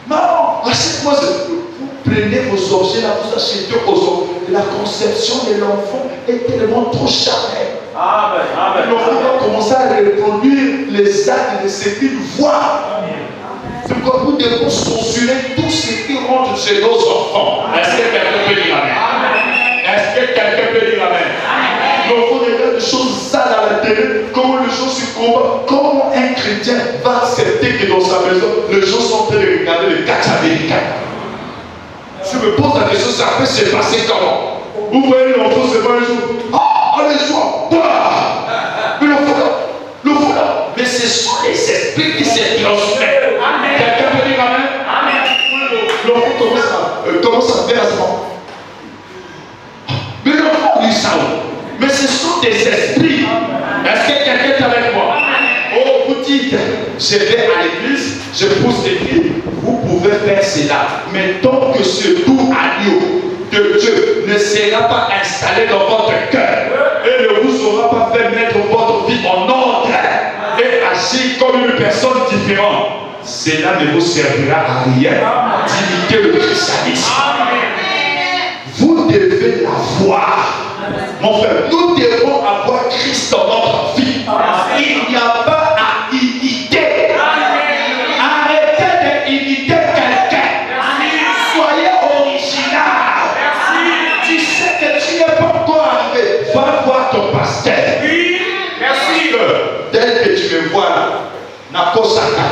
Maman, achète-moi ce. Vous prenez vos objets là, vous achetez aux enfants. La conception de l'enfant est tellement trop charnelle. Amen. L'enfant va commencer à reproduire les actes de ce qu'il voit. C'est pourquoi nous devons censurer tout ce qui rentre chez nos enfants. Est-ce que quelqu'un peut dire amen? Est-ce que quelqu'un peut dire amen? L'enfant regarde des choses sales à la télé, comment les gens se combattent, comment un chrétien va accepter que dans sa maison, les gens sont en train de regarder les catch américains. Je me pose la question, ça peut se passer comment? Vous voyez l'enfant se voit un jour, allez joie, mais l'enfant là, mais ce sont les esprits qui se transmettent. Quelqu'un peut dire amen? L'enfant commence à faire ça. Mais l'enfant lui ça. Mais ce sont des esprits. Est-ce que quelqu'un est avec moi? Oh, vous dites, je vais à l'église, je pousse des cris. Vous pouvez faire cela. Mais tant que ce doux agneau de Dieu ne sera pas installé dans votre cœur et ne vous aura pas fait mettre votre vie en ordre et agir comme une personne différente, cela ne vous servira à rien d'imiter le christianisme. Vous devez la voir. Mon frère, nous devons avoir Christ dans notre vie. Il n'y a pas à imiter. Arrêtez d'imiter quelqu'un. Soyez original. Tu sais que tu n'es pas encore arrivé. Va voir ton pasteur. Oui, merci. Tel que tu me vois là, Nakosaka.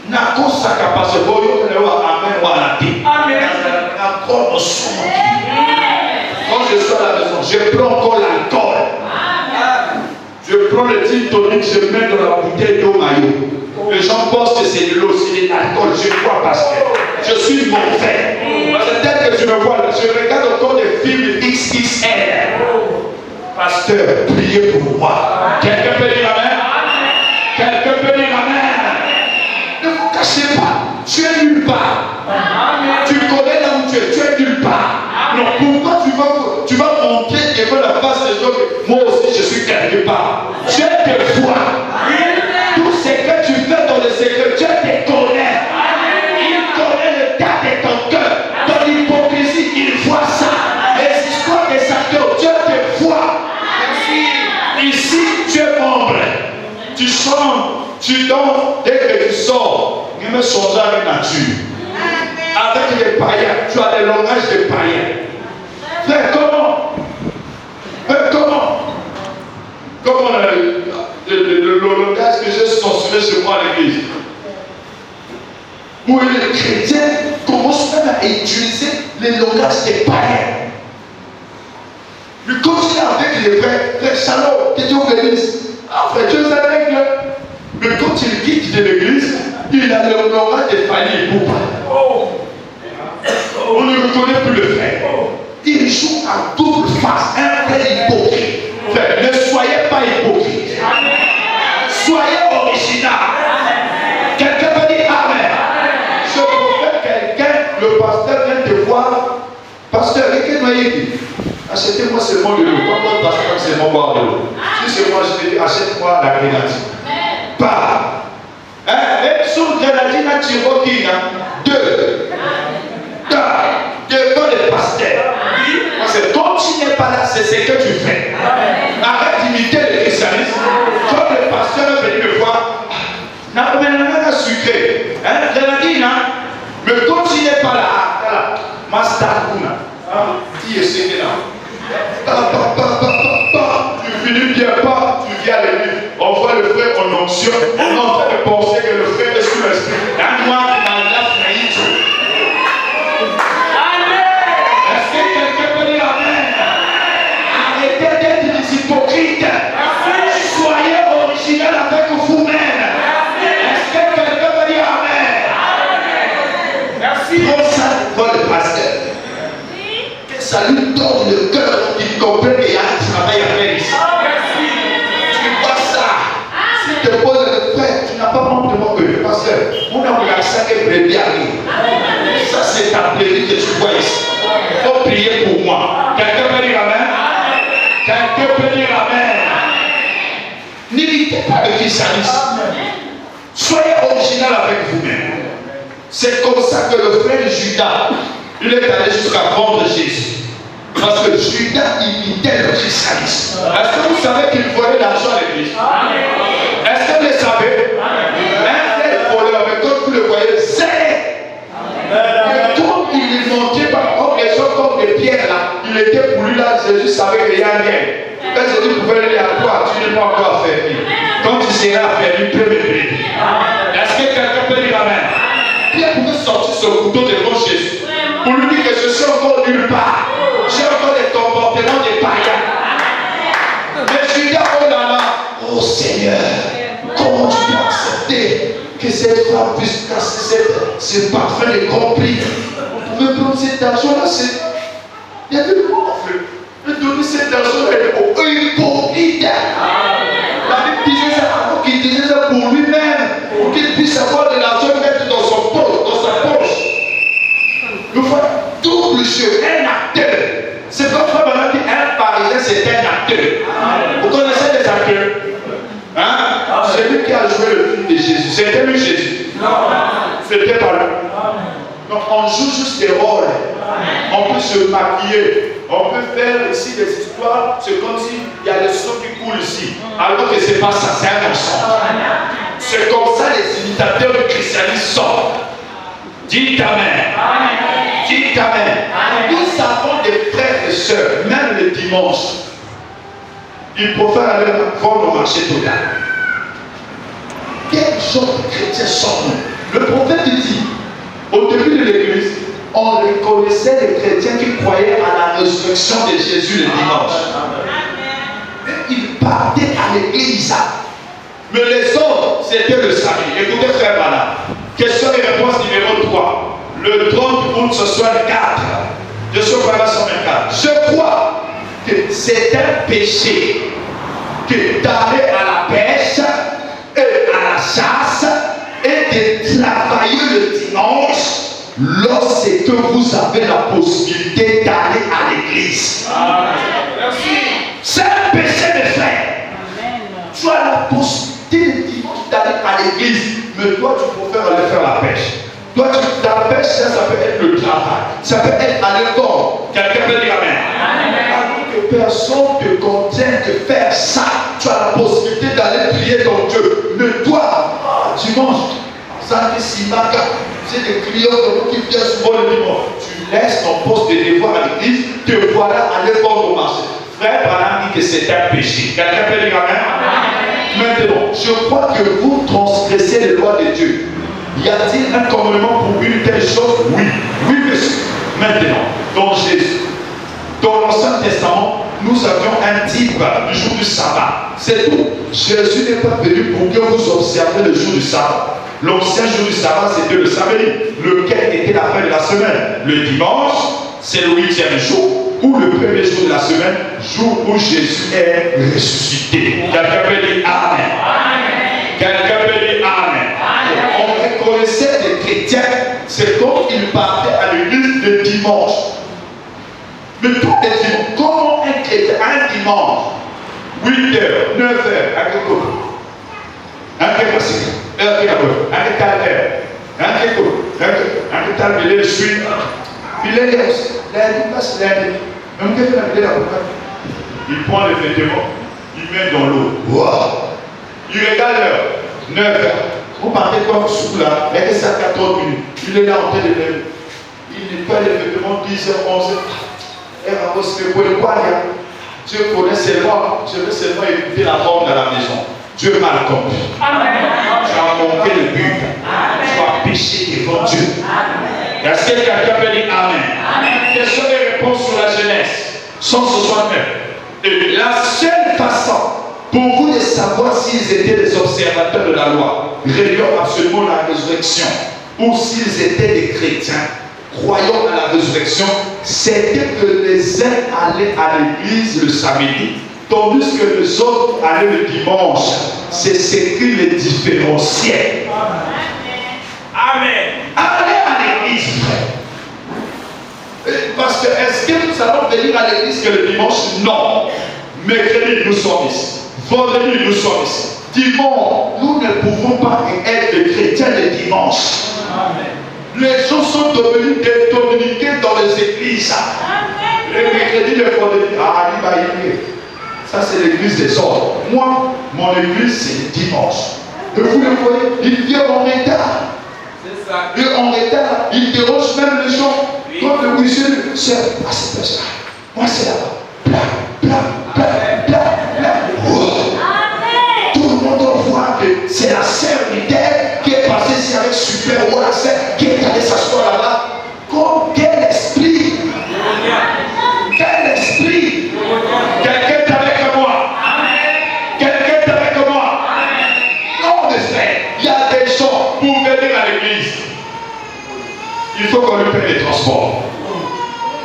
Nako saka parce que boyo ne wa amen wa nati. Amen. Encore son. Quand je suis à la maison, je prends encore l'alcool. Je prends le gin tonic, je mets dans la bouteille d'eau maillot. Les gens pensent que c'est de l'eau, c'est de l'alcool. Je crois parce que je suis mauvais. Peut-être que tu me vois là, je regarde encore des films XXL. Pasteur, priez pour moi. Quelqu'un peut dire amen? Quelqu'un peut dire amen? Ne vous cachez pas, tu es nulle part. Tu connais là où tu es nulle part. Non, pourquoi tu vas montrer devant la face des gens que moi aussi je suis quelque part? Dieu te voit. Tout ce que tu fais dans le secret, Dieu te connaît. Il connaît le tas de ton cœur. Dans l'hypocrisie, il voit ça. Les histoires des acteurs, Dieu te voit. Ici, tu es membre. Tu chantes, tu danses, dès que tu sors, il me change avec la nature. Avec les païens, tu as le langage des païens. Frère, comment? Comment le langage que j'ai censuré chez moi à l'église? Où les chrétiens commencent même à utiliser les langages des païens. Il continue avec les frères Shalom, qui étaient au l'église. Ah, frère, tu es un règle. Mais quand il quitte de l'église, il a le langage des familles pour parler. On ne reconnaît plus le frère. Il joue à double face, un frère hypocrite. Frère, ne soyez pas hypocrite. Soyez original. Quelqu'un peut dire amen. Je préfère quelqu'un, le pasteur vient te voir. Pasteur, quelqu'un m'a dit, achetez-moi seulement de l'eau. Quand le pasteur seulement boire de l'eau. Si c'est moi, je vais dire, achète-moi la grenadine. Pas. Et sur grenadine, tu retires 2. Devant le pasteur. Parce que quand tu n'es pas là, c'est ce que tu fais. Arrête d'imiter le christianisme. Quand le pasteur est venu me voir, n'a pas sucré. Grenadine, mais quand tu n'es pas là, Master Kuna, qui est ce là? Tu finis bien pas, tu viens à l'église. On voit le frère en onction. On est en train de penser que le frère est sous l'esprit. Un noir qui m'a la faillite. Est-ce que quelqu'un peut dire amen? Arrêtez d'être des hypocrites. Soyez original avec vous-même. Est-ce que quelqu'un peut dire amen? Merci. Prends ça devant le pasteur. Que ça lui donne le cœur qu'il comprenne qu'il y a un travail à faire ici. Tu vois ça. Si tu te poses le frère, tu n'as pas honte de mon cœur. Pasteur, on a regardé ça qui est prévu à nous. Ça, c'est ta plaisir que tu vois ici. Il faut prier pour moi. Quelqu'un peut dire amen? Quelqu'un peut dire amen? N'imitez pas le christianisme. Soyez original avec vous-même. C'est comme ça que le frère Judas, il est allé jusqu'à prendre Jésus. Parce que Judas imitait le christianisme. Est-ce que vous savez qu'il volait l'argent à l'église? Est-ce que vous le savez? Un tel voleur, mais quand vous le voyez, c'est. Et comme il montait par contre les choses comme des pierres là, il était pour lui là, Jésus savait qu'il y a rien. Quand Jésus pouvait lui dire à toi, tu n'es pas encore affaibli. Quand tu seras affaibli, tu peux me prier. Est-ce que quelqu'un peut dire amen? Pierre pouvait sortir son couteau devant Jésus pour lui dire que je suis encore nulle part. J'ai encore des comportements des païens. Mais Judas, oh là là, oh Seigneur, comment tu peux accepter que cette femme puisse casser ce parfum de compris? On pouvait prendre cet argent-là, c'est. Il y avait le mot en fait. Mais donner cet argent-là, il est hypocrite. La Bible disait ça avant qu'il disait ça pour lui-même, pour qu'il puisse avoir de l'argent et mettre dans son poche, dans sa poche. Nous faisons double jeu, un acteur. C'est pas toi maintenant qu'un parisien c'est un acteur. Vous connaissez les acteurs? Hein? Celui qui a joué le film de Jésus, c'était lui Jésus? Non. C'était pas lui. Donc on joue juste des rôles. On peut se maquiller. On peut faire ici des histoires. C'est comme s'il y a le sang qui coule ici. Alors que c'est pas ça, c'est un mensonge. C'est comme ça les imitateurs du christianisme sortent. Dites amen. Dites amen. Nous avons des frères et sœurs, même le dimanche, ils préfèrent aller vendre au marché total. Quel genre de chrétiens sommes-nous? Le prophète dit, au début de l'église, on reconnaissait les chrétiens qui croyaient à la résurrection de Jésus le dimanche. Ils partaient à l'église. Mais les autres, c'était le samedi. Écoutez, frère Bala. Question et réponse numéro 3. Le 30 août, ce soit le 4. De ce Bala 124. Je crois que c'est un péché que d'aller à la pêche et à la chasse et de travailler le dimanche lorsque vous avez la possibilité d'aller à l'église. C'est un péché, mes frères. Tu as la possibilité le dimanche d'aller à l'église, mais toi tu préfères aller faire la pêche. Toi, la pêche, ça peut être le travail, ça peut être à l'école. Quelqu'un peut dire Amen. Alors que personne ne te contraint de faire ça. Tu as la possibilité d'aller prier ton Dieu. Mais toi, dimanche, ça te simaka. C'est des clients qui viennent souvent le dimanche. Tu laisses ton poste de devoir à l'église, te voilà aller vendre au marché. Frère Branham dit que c'est un péché. Quelqu'un peut dire Amen. Maintenant, je crois que vous transgressez les lois de Dieu. Y a-t-il un commandement pour une telle chose? Oui. Oui, monsieur. Maintenant, dans Jésus, dans l'Ancien Testament, nous avions un type du jour du sabbat. C'est tout. Jésus n'est pas venu pour que vous observiez le jour du sabbat. L'ancien jour du sabbat, c'était le samedi, lequel était la fin de la semaine. Le dimanche, c'est le 8e jour, ou le premier jour de la semaine, jour où Jésus est ressuscité. Quelqu'un peut dire Amen. Quelqu'un peut dire Amen. On reconnaissait les chrétiens, c'est comme ils partaient à l'église le dimanche. Mais toi, les dimanches, comment un chrétien, un dimanche, 8h, 9h, à quel côté? Un quel passé? Un quel il prend les vêtements, il met dans l'eau. Wow. Il regarde l'heure, 9h. Vous partez comme sous là, il y a 14 minutes. Il est là en train de lever. Il n'est pas les vêtements 10h, 11h. Dieu connaît seulement, je veux seulement écouter la forme de la maison. Dieu m'a compris. Tu as manqué le but. Tu as péché devant Dieu. Est-ce que quelqu'un peut dire Amen? Quelles sont les réponses sur la jeunesse? 169. Et la seule façon pour vous de savoir s'ils étaient des observateurs de la loi, régnant absolument la résurrection, ou s'ils étaient des chrétiens, croyant à la résurrection, c'était que les uns allaient à l'église le samedi, tandis que les autres allaient le dimanche. C'est ce qui les différenciait. Amen. Allez à l'église, frère. Parce que est-ce que nous allons venir à l'église que le dimanche? Non. Mercredi, nous sommes ici. Vendredi, nous sommes ici. Dimanche, nous ne pouvons pas être des chrétiens le dimanche. Amen. Les gens sont devenus dominiqués dans les églises. Les mercredis, les vendredis, ça c'est l'église des ordres. Moi, mon église c'est le dimanche. Et vous le voyez, il vient en retard. C'est ça. Et en retard, il dérange même les gens. Oui. Comme le monsieur, c'est ça. Moi c'est là-bas. Tout le monde voit que c'est la sœur Luther qui est passée ici avec super ou la sœur qui est allée s'asseoir là-bas. Quel esprit! Quel esprit! Quelqu'un est avec moi. Quelqu'un est avec moi. Non, mes frères, il y a des gens pour venir à l'église. Il faut qu'on lui paie les transports.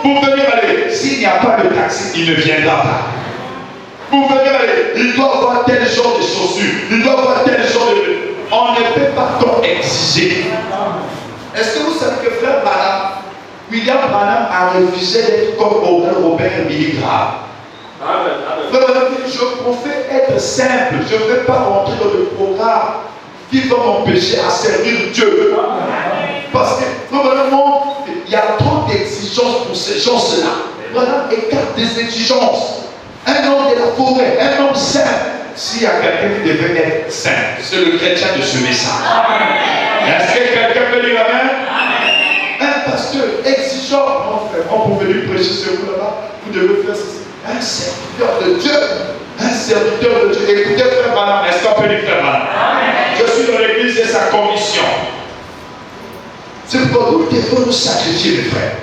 Pour venir aller, s'il n'y a pas de taxi, il ne viendra pas. Pour venir aller, il doit avoir tel genre de chaussures, il doit avoir tel genre de... On ne peut pas tout exiger. Est-ce que vous savez que frère Branham, William Branham a refusé d'être comme Robert Milligram? Je préfère être simple, je ne vais pas rentrer dans le programme qui va m'empêcher à servir Dieu. Parce que normalement, il y a trop d'exigences pour ces gens-là. Branham écarte des exigences. Un homme de la forêt, un homme saint. S'il y a quelqu'un qui devait être saint, c'est le chrétien de ce message. Est-ce que quelqu'un peut dire Amen? Un pasteur exigeant, non frère, on peut venir prêcher sur vous là-bas, vous devez faire ceci. Un serviteur de Dieu. Un serviteur de Dieu. Écoutez frère Branham, est-ce qu'on peut dire frère Branham? Je suis dans l'église et sa commission. C'est pourquoi nous devons nous sacrifier, mes frères.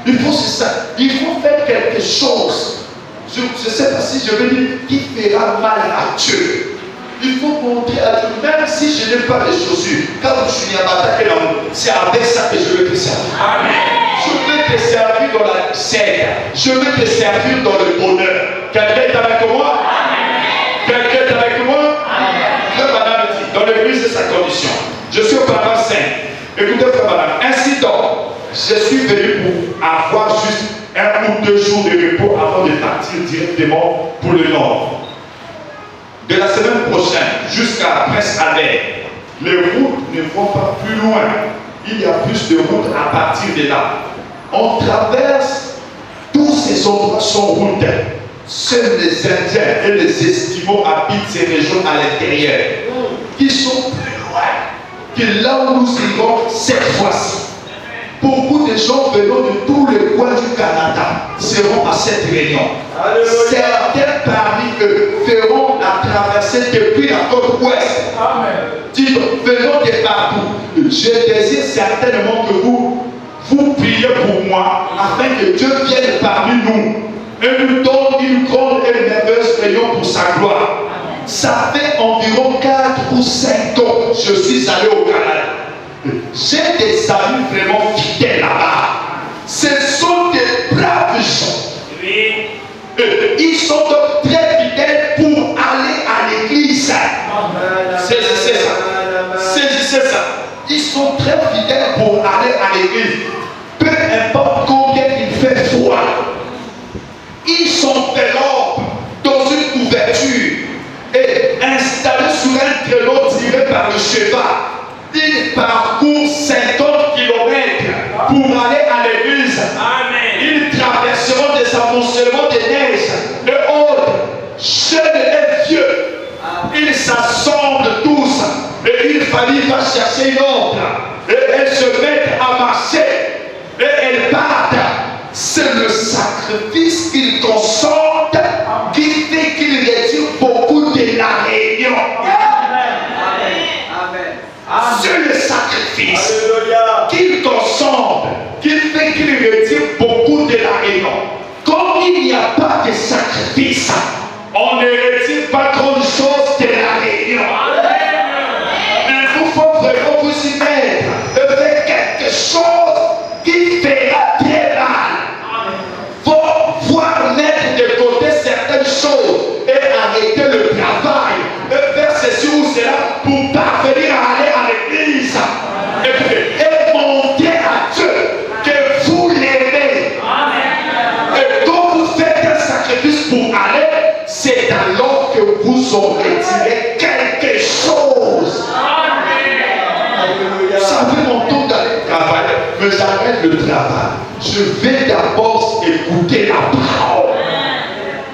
Il faut faire quelque chose. Je ne sais pas si je vais dire qui fera mal à Dieu. Il faut montrer à Dieu, même si je n'ai pas de chaussures, quand je suis attaqué dans l'amour, c'est avec ça que je vais te servir. Amen. Je vais te servir dans la scène. Je vais te servir dans le bonheur. Quelqu'un est avec moi? Amen. Quelqu'un est avec moi? Amen. Frère Madame dit, dans l'église de sa condition, je suis au paragraphe 5. Écoutez, frère Madame, ainsi donc, je suis venu pour avoir juste 1 ou 2 jours de repos avant de partir directement pour le nord. De la semaine prochaine jusqu'à Prince-Albert, les routes ne vont pas plus loin. Il y a plus de routes à partir de là. On traverse tous ces endroits sans route. Seuls les Indiens et les Esquimaux habitent ces régions à l'intérieur, qui sont plus loin que là où nous irons cette fois-ci. Beaucoup de gens venant de tous les coins du Canada seront à cette réunion. Alléluia. Certains parmi eux feront la traversée depuis la côte ouest. Dites, venons de partout. Je désire certainement que vous priez pour moi afin que Dieu vienne parmi nous et nous donne une grande et merveilleuse réunion pour sa gloire. Ça fait environ 4 ou 5 ans que je suis allé au Canada. J'ai des amis vraiment fidèles là-bas. Ce sont des braves gens. Ils sont donc très fidèles pour aller à l'église. Saisissez ça. Saisissez ça. Ils sont très fidèles pour aller à l'église. Peu importe combien il fait froid. Ils sont vélos dans une couverture et installés sur un traîneau tiré par le cheval. Ils parcourent 50 km pour aller à l'église. Ils traverseront des amoncellements de neige, de autres, jeunes et vieux. Ils s'assemblent tous et une famille va chercher une autre. Et elles se mettent à marcher et elles partent. C'est le sacrifice qu'ils consentent qui fait qu'ils retirent beaucoup de la réunion. C'est le sacrifice qu'il consomme, qui fait qu'il retire beaucoup de la réunion. Comme il n'y a pas de sacrifice, on ne retire pas grand-chose de la réunion. Il vous faut vraiment vous y mettre et faire quelque chose qui fera très mal. Faut voir mettre de côté certaines choses et arrêter le travail et faire ceci ou cela pour parvenir à aller à l'église et montrer à Dieu que vous l'aimez. Et quand vous faites un sacrifice pour aller, c'est alors que vous en retirez quelque chose. Ça fait mon tour d'aller travailler, mais j'arrête le travail. Je vais d'abord écouter la parole.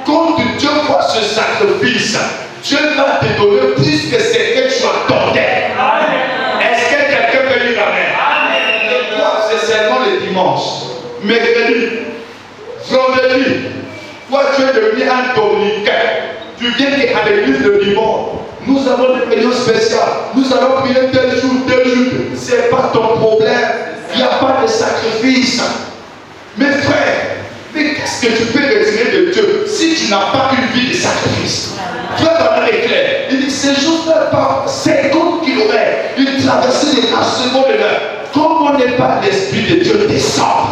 Quand Dieu voit ce sacrifice, Dieu va te donner plus que ce que tu attendais. Est-ce que quelqu'un peut dire amen? Et toi, c'est seulement le dimanche. Mercredi, vendredi, toi tu es devenu un dominicain. Tu viens à l'église le dimanche. Nous avons des réunions spéciales. Nous allons prier tel jour, tel jour. Ce n'est pas ton problème. Il n'y a pas de sacrifice. Mes frères, mais qu'est-ce que tu peux retirer de Dieu si tu n'as pas une vie de sacrifice? Frère Bernard est clair. Il dit ces jours-là par 50 km, il traversait les secondes de l'heure. Comment n'est pas l'Esprit de Dieu descend?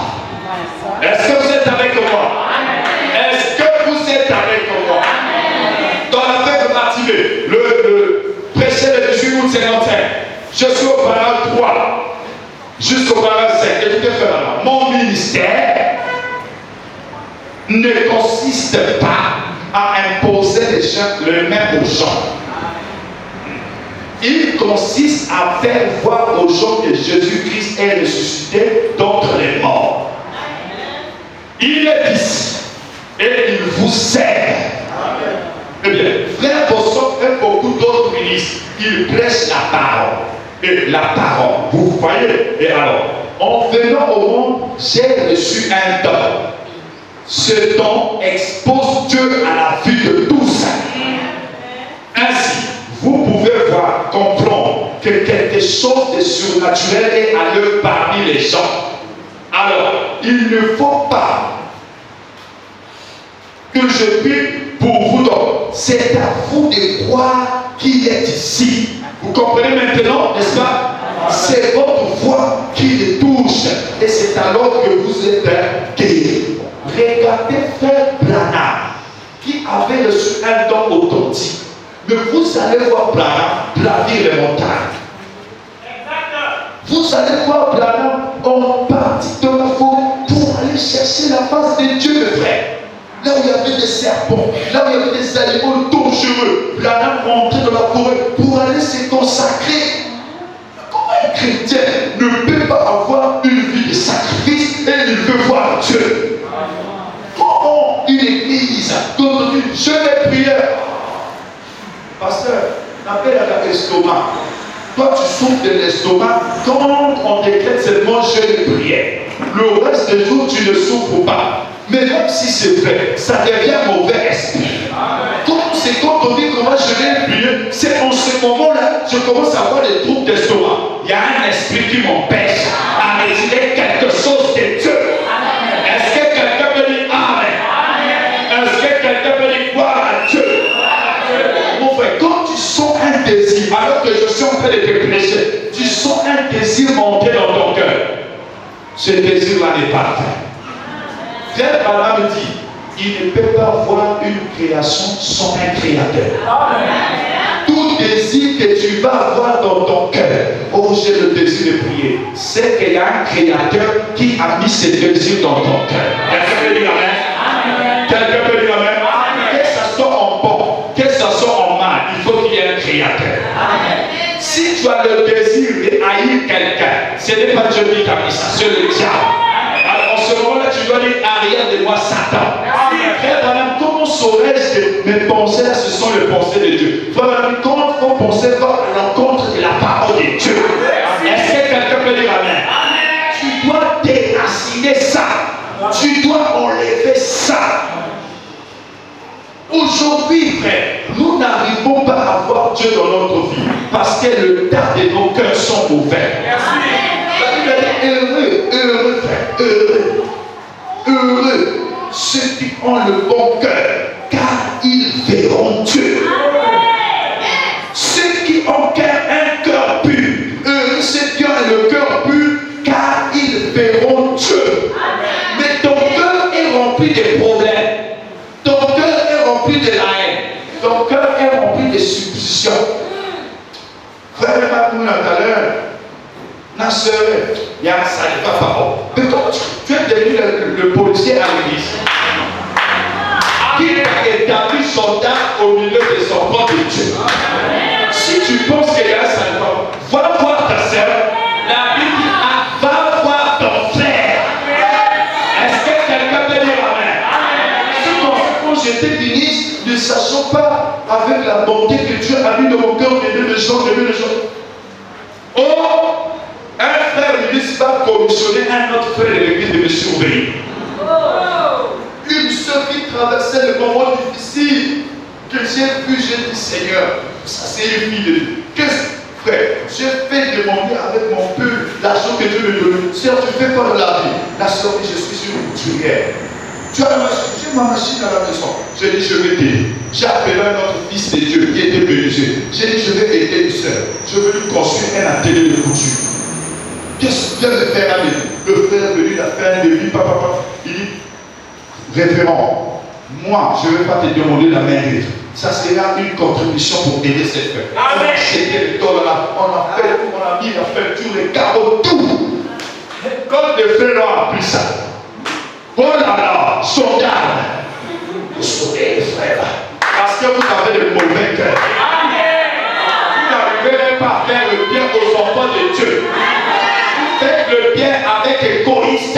Est-ce que vous êtes avec moi? Est-ce que vous êtes avec moi? Dans la fête de Bartimée, le prêcher le 18 août 51, je suis au paragraphe 3 jusqu'au paragraphe 5. Écoutez, frère, mon ministère ne consiste pas à imposer les mains aux gens. Il consiste à faire voir aux gens que Jésus-Christ est ressuscité d'entre les morts. Il est ici et il vous aide. Eh bien, frère Bosson et beaucoup d'autres ministres, ils prêchent la parole. Et la parole, vous voyez. Et alors, en venant au monde, j'ai reçu un don. Ce don expose Dieu à la vue de tous. Ainsi, vous pouvez voir, comprendre que quelque choses de surnaturelles est à l'œuvre parmi les gens. Alors, il ne faut pas que je prie pour vous. Donc, c'est à vous de croire qu'il est ici. Vous comprenez maintenant, n'est-ce pas? C'est votre foi qui le touche. Et c'est alors que vous êtes guéri. Regardez Frère Branham, qui avait reçu un don authentique. Mais vous allez voir Branham gravir les montagnes. Vous allez voir Branham en partie de la forêt pour aller chercher la face de Dieu, mes frères. Là où il y avait des serpents, là où il y avait des animaux dangereux, Branham rentrait dans la forêt pour aller se consacrer. Comment un chrétien ne peut pas avoir une vie de sacrifice et il veut voir Dieu? Comment une église donne une jeune prière? Pasteur, l'appel à l'estomac. Toi, tu souffres de l'estomac. Quand on décrète seulement jeûne et prière, le reste des jours, tu ne souffres pas. Mais même si c'est vrai, ça devient mauvais esprit. C'est quand on dit comment je vais prier, c'est en ce moment-là, je commence à avoir des troubles d'estomac. Il y a un esprit qui m'empêche à résider quelque chose de Dieu. Est-ce que quelqu'un peut dire Amen? Est-ce que quelqu'un peut dire gloire à Dieu? Mon frère, quand tu sens un désir, alors que je suis en train de te prêcher, tu sens un désir monter dans ton cœur. Ce désir-là n'est pas fait. Frère Branham me dit, il ne peut pas avoir une création sans un créateur. Tout désir que tu vas avoir dans ton cœur, oh j'ai le désir de prier, c'est qu'il y a un créateur qui a mis ce désir dans ton cœur. Quelqu'un peut dire Amen? Quelqu'un peut dire Amen? Que ça soit en bon, que ça soit en mal, il faut qu'il y ait un créateur. Si tu as le désir de haïr quelqu'un, ce n'est pas Dieu qui t'a mis ça, c'est le diable. Alors en ce moment-là, tu dois dire arrière de moi Satan. Frère Branham, comment saurais-je que mes pensées là, ce sont les pensées de Dieu? Frère Branham, comment vos pensées vont à l'encontre de la parole de Dieu? Est-ce que quelqu'un peut dire Amen? Tu dois déraciner ça. Tu dois enlever ça. Aujourd'hui, frère, nous n'arrivons pas à voir Dieu dans notre vie parce que le tas de nos cœurs sont ouverts. La Bible dit heureux, heureux, frère, heureux, heureux ceux qui ont le bon cœur, car ils verront Dieu. Ceux qui ont un cœur pur, heureux ceux qui ont le cœur pur, car ils verront Dieu. Mais ton cœur est rempli de problèmes. Ton cœur est rempli de la haine. Ton cœur est rempli de suppositions. Frère, tout à l'heure, ma soeur, il y a un sale parole. Mais comment tu es devenu le policier à l'église qui est établi soldat au milieu des enfants de Dieu? Si tu penses qu'il y a un sale parole, va voir ta soeur. La Bible dit va voir ton frère. Est-ce que quelqu'un peut dire Amen? Quand j'étais ministre, ne sachant pas avec la bonté que Dieu a mis dans mon cœur d'aimer les gens, oh, un frère ministre va commissionner un autre frère de l'église de me surveiller. Une soeur qui traversait le moment difficile que j'ai vu, j'ai dit Seigneur, ça c'est une fille de Dieu. Qu'est-ce frère, j'ai fait demander avec mon peu l'argent que Dieu me donne. Sœur, tu fais quoi dans la vie? La soeur dit je suis une couturière. Tu as la machine, j'ai ma machine à la maison. J'ai dit je vais t'aider. J'ai appelé un autre fils de Dieu qui était menuisier. J'ai dit je vais aider une soeur. Je veux lui construire un atelier de couture. Qu'est-ce que le frère a dit? Le frère est venu, il a fait un devis, papa. Il dit référent, moi je ne vais pas te demander la main d'être. Ça sera une contribution pour aider cette frère. Amen. C'était le temps là, on a fait, on a mis la peinture, les carreaux, tout. Quand le frère a appris ça, oh là là, soldat, vous sauvez les frères, parce que vous avez le mauvais cœur. Vous n'arrivez pas à faire le bien aux enfants de Dieu. Vous faites le bien avec égoïste.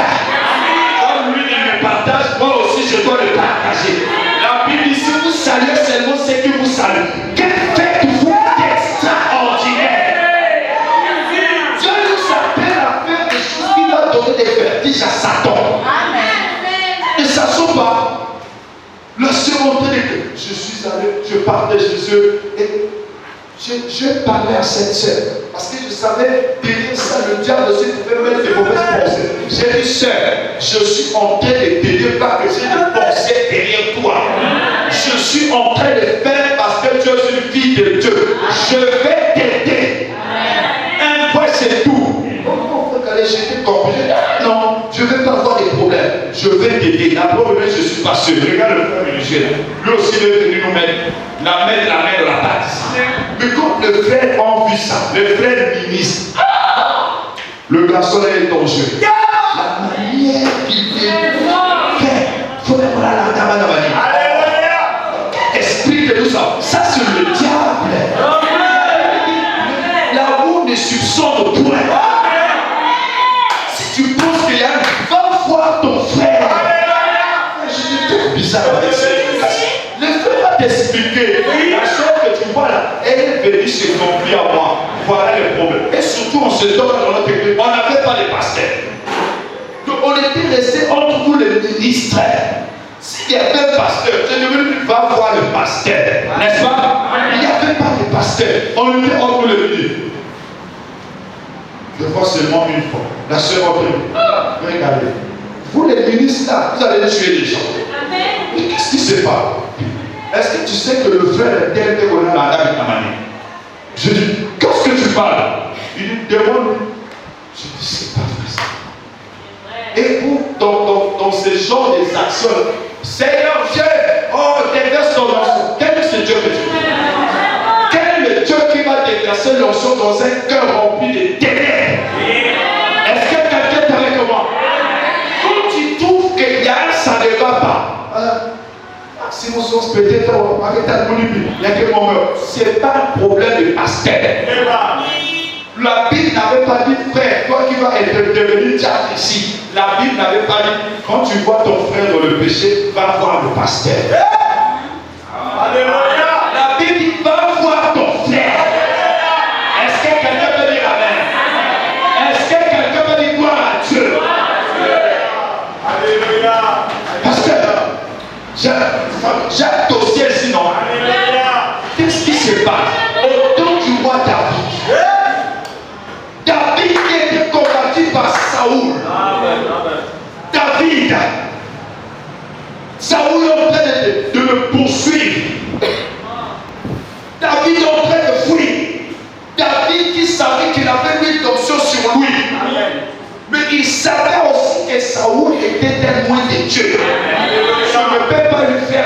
Comme lui, il me partage, moi aussi je dois le partager. La Bible dit, si vous saluez seulement ce que vous saluez, que faites-vous d'extraordinaire? Dieu nous appelle à faire des choses qui vont donner des vertiges à Satan. Ne sachant pas, la seconde que je suis allé, je partais chez eux et je parlais à cette sœur parce que je savais savez, derrière ça, le diable aussi pouvait mettre des mauvaises pensées. J'ai dit, sœur, je suis en train de t'aider, pas que j'ai des pensées derrière toi. Je suis en train de faire parce que tu es une fille de Dieu. Je vais t'aider. Un point, c'est tout. J'étais compris. Non, je ne vais pas avoir des problèmes. Je vais t'aider. La preuve, je suis pas sûr. Regarde le frère Michel. Lui aussi, il est venu nous mettre la main dans la pâte. Mais quand le frère a vu ça, le frère ministre, le garçon est dangereux. La manière qu'il fait, il faut mettre la tabanabani. Explique-nous ça. Ça, c'est le diable. L'amour ne soupçonne point. Tu penses qu'il y a va voir ton frère. Je te trouve bizarre avec ça. Le frère va t'expliquer. La chose que tu vois là, elle est venue se confier à moi. Voilà le problème. Et surtout, on se donne dans notre église. On n'avait pas de pasteur. Donc, on était resté entre nous les ministres. S'il y avait un pasteur, tu ne veux pas voir le pasteur. N'est-ce pas? Il n'y avait pas de pasteur. On était entre nous les ministres. Je vois seulement une fois. La sœur regardez. Vous les ministres là, vous allez tuer les gens. Mais qu'est-ce qui se passe? Est-ce que tu sais que le frère est tel que on a la dame de Amani? Je dis, qu'est-ce que tu parles? Il dit, demande. Je dis, c'est pas vrai ça. Et pour dans ce genre des actions, Seigneur, viens, oh, déverse ton onction. Quel est ce Dieu que tu veux? Quel est le Dieu qui va déverser l'onction dans un cœur rempli de ténèbres? Est-ce que quelqu'un est avec moi? Quand tu trouves qu'il y a, ça ne va pas. Si mon sens peut-être avec ta il y a que mon meurtre. Ce n'est pas un problème de pasteur. La Bible n'avait pas dit, frère, toi qui vas devenir diable ici. La Bible n'avait pas dit, quand tu vois ton frère dans le péché, va voir le pasteur. Alléluia. La Bible dit, va voir ton frère. Est-ce que quelqu'un peut dire amen? Est-ce que quelqu'un peut dire gloire à Dieu? Alléluia. Pasteur, j'ai un dossier sinon. Qu'est-ce qui se passe? Autant tu vois David. David qui était combattu par Saoul. David. Saoul est en train de le poursuivre. David est en train de fuir. David qui savait qu'il avait une onction sur lui. Mais il savait aussi que Saoul était témoin de Dieu. Je ne peux pas lui faire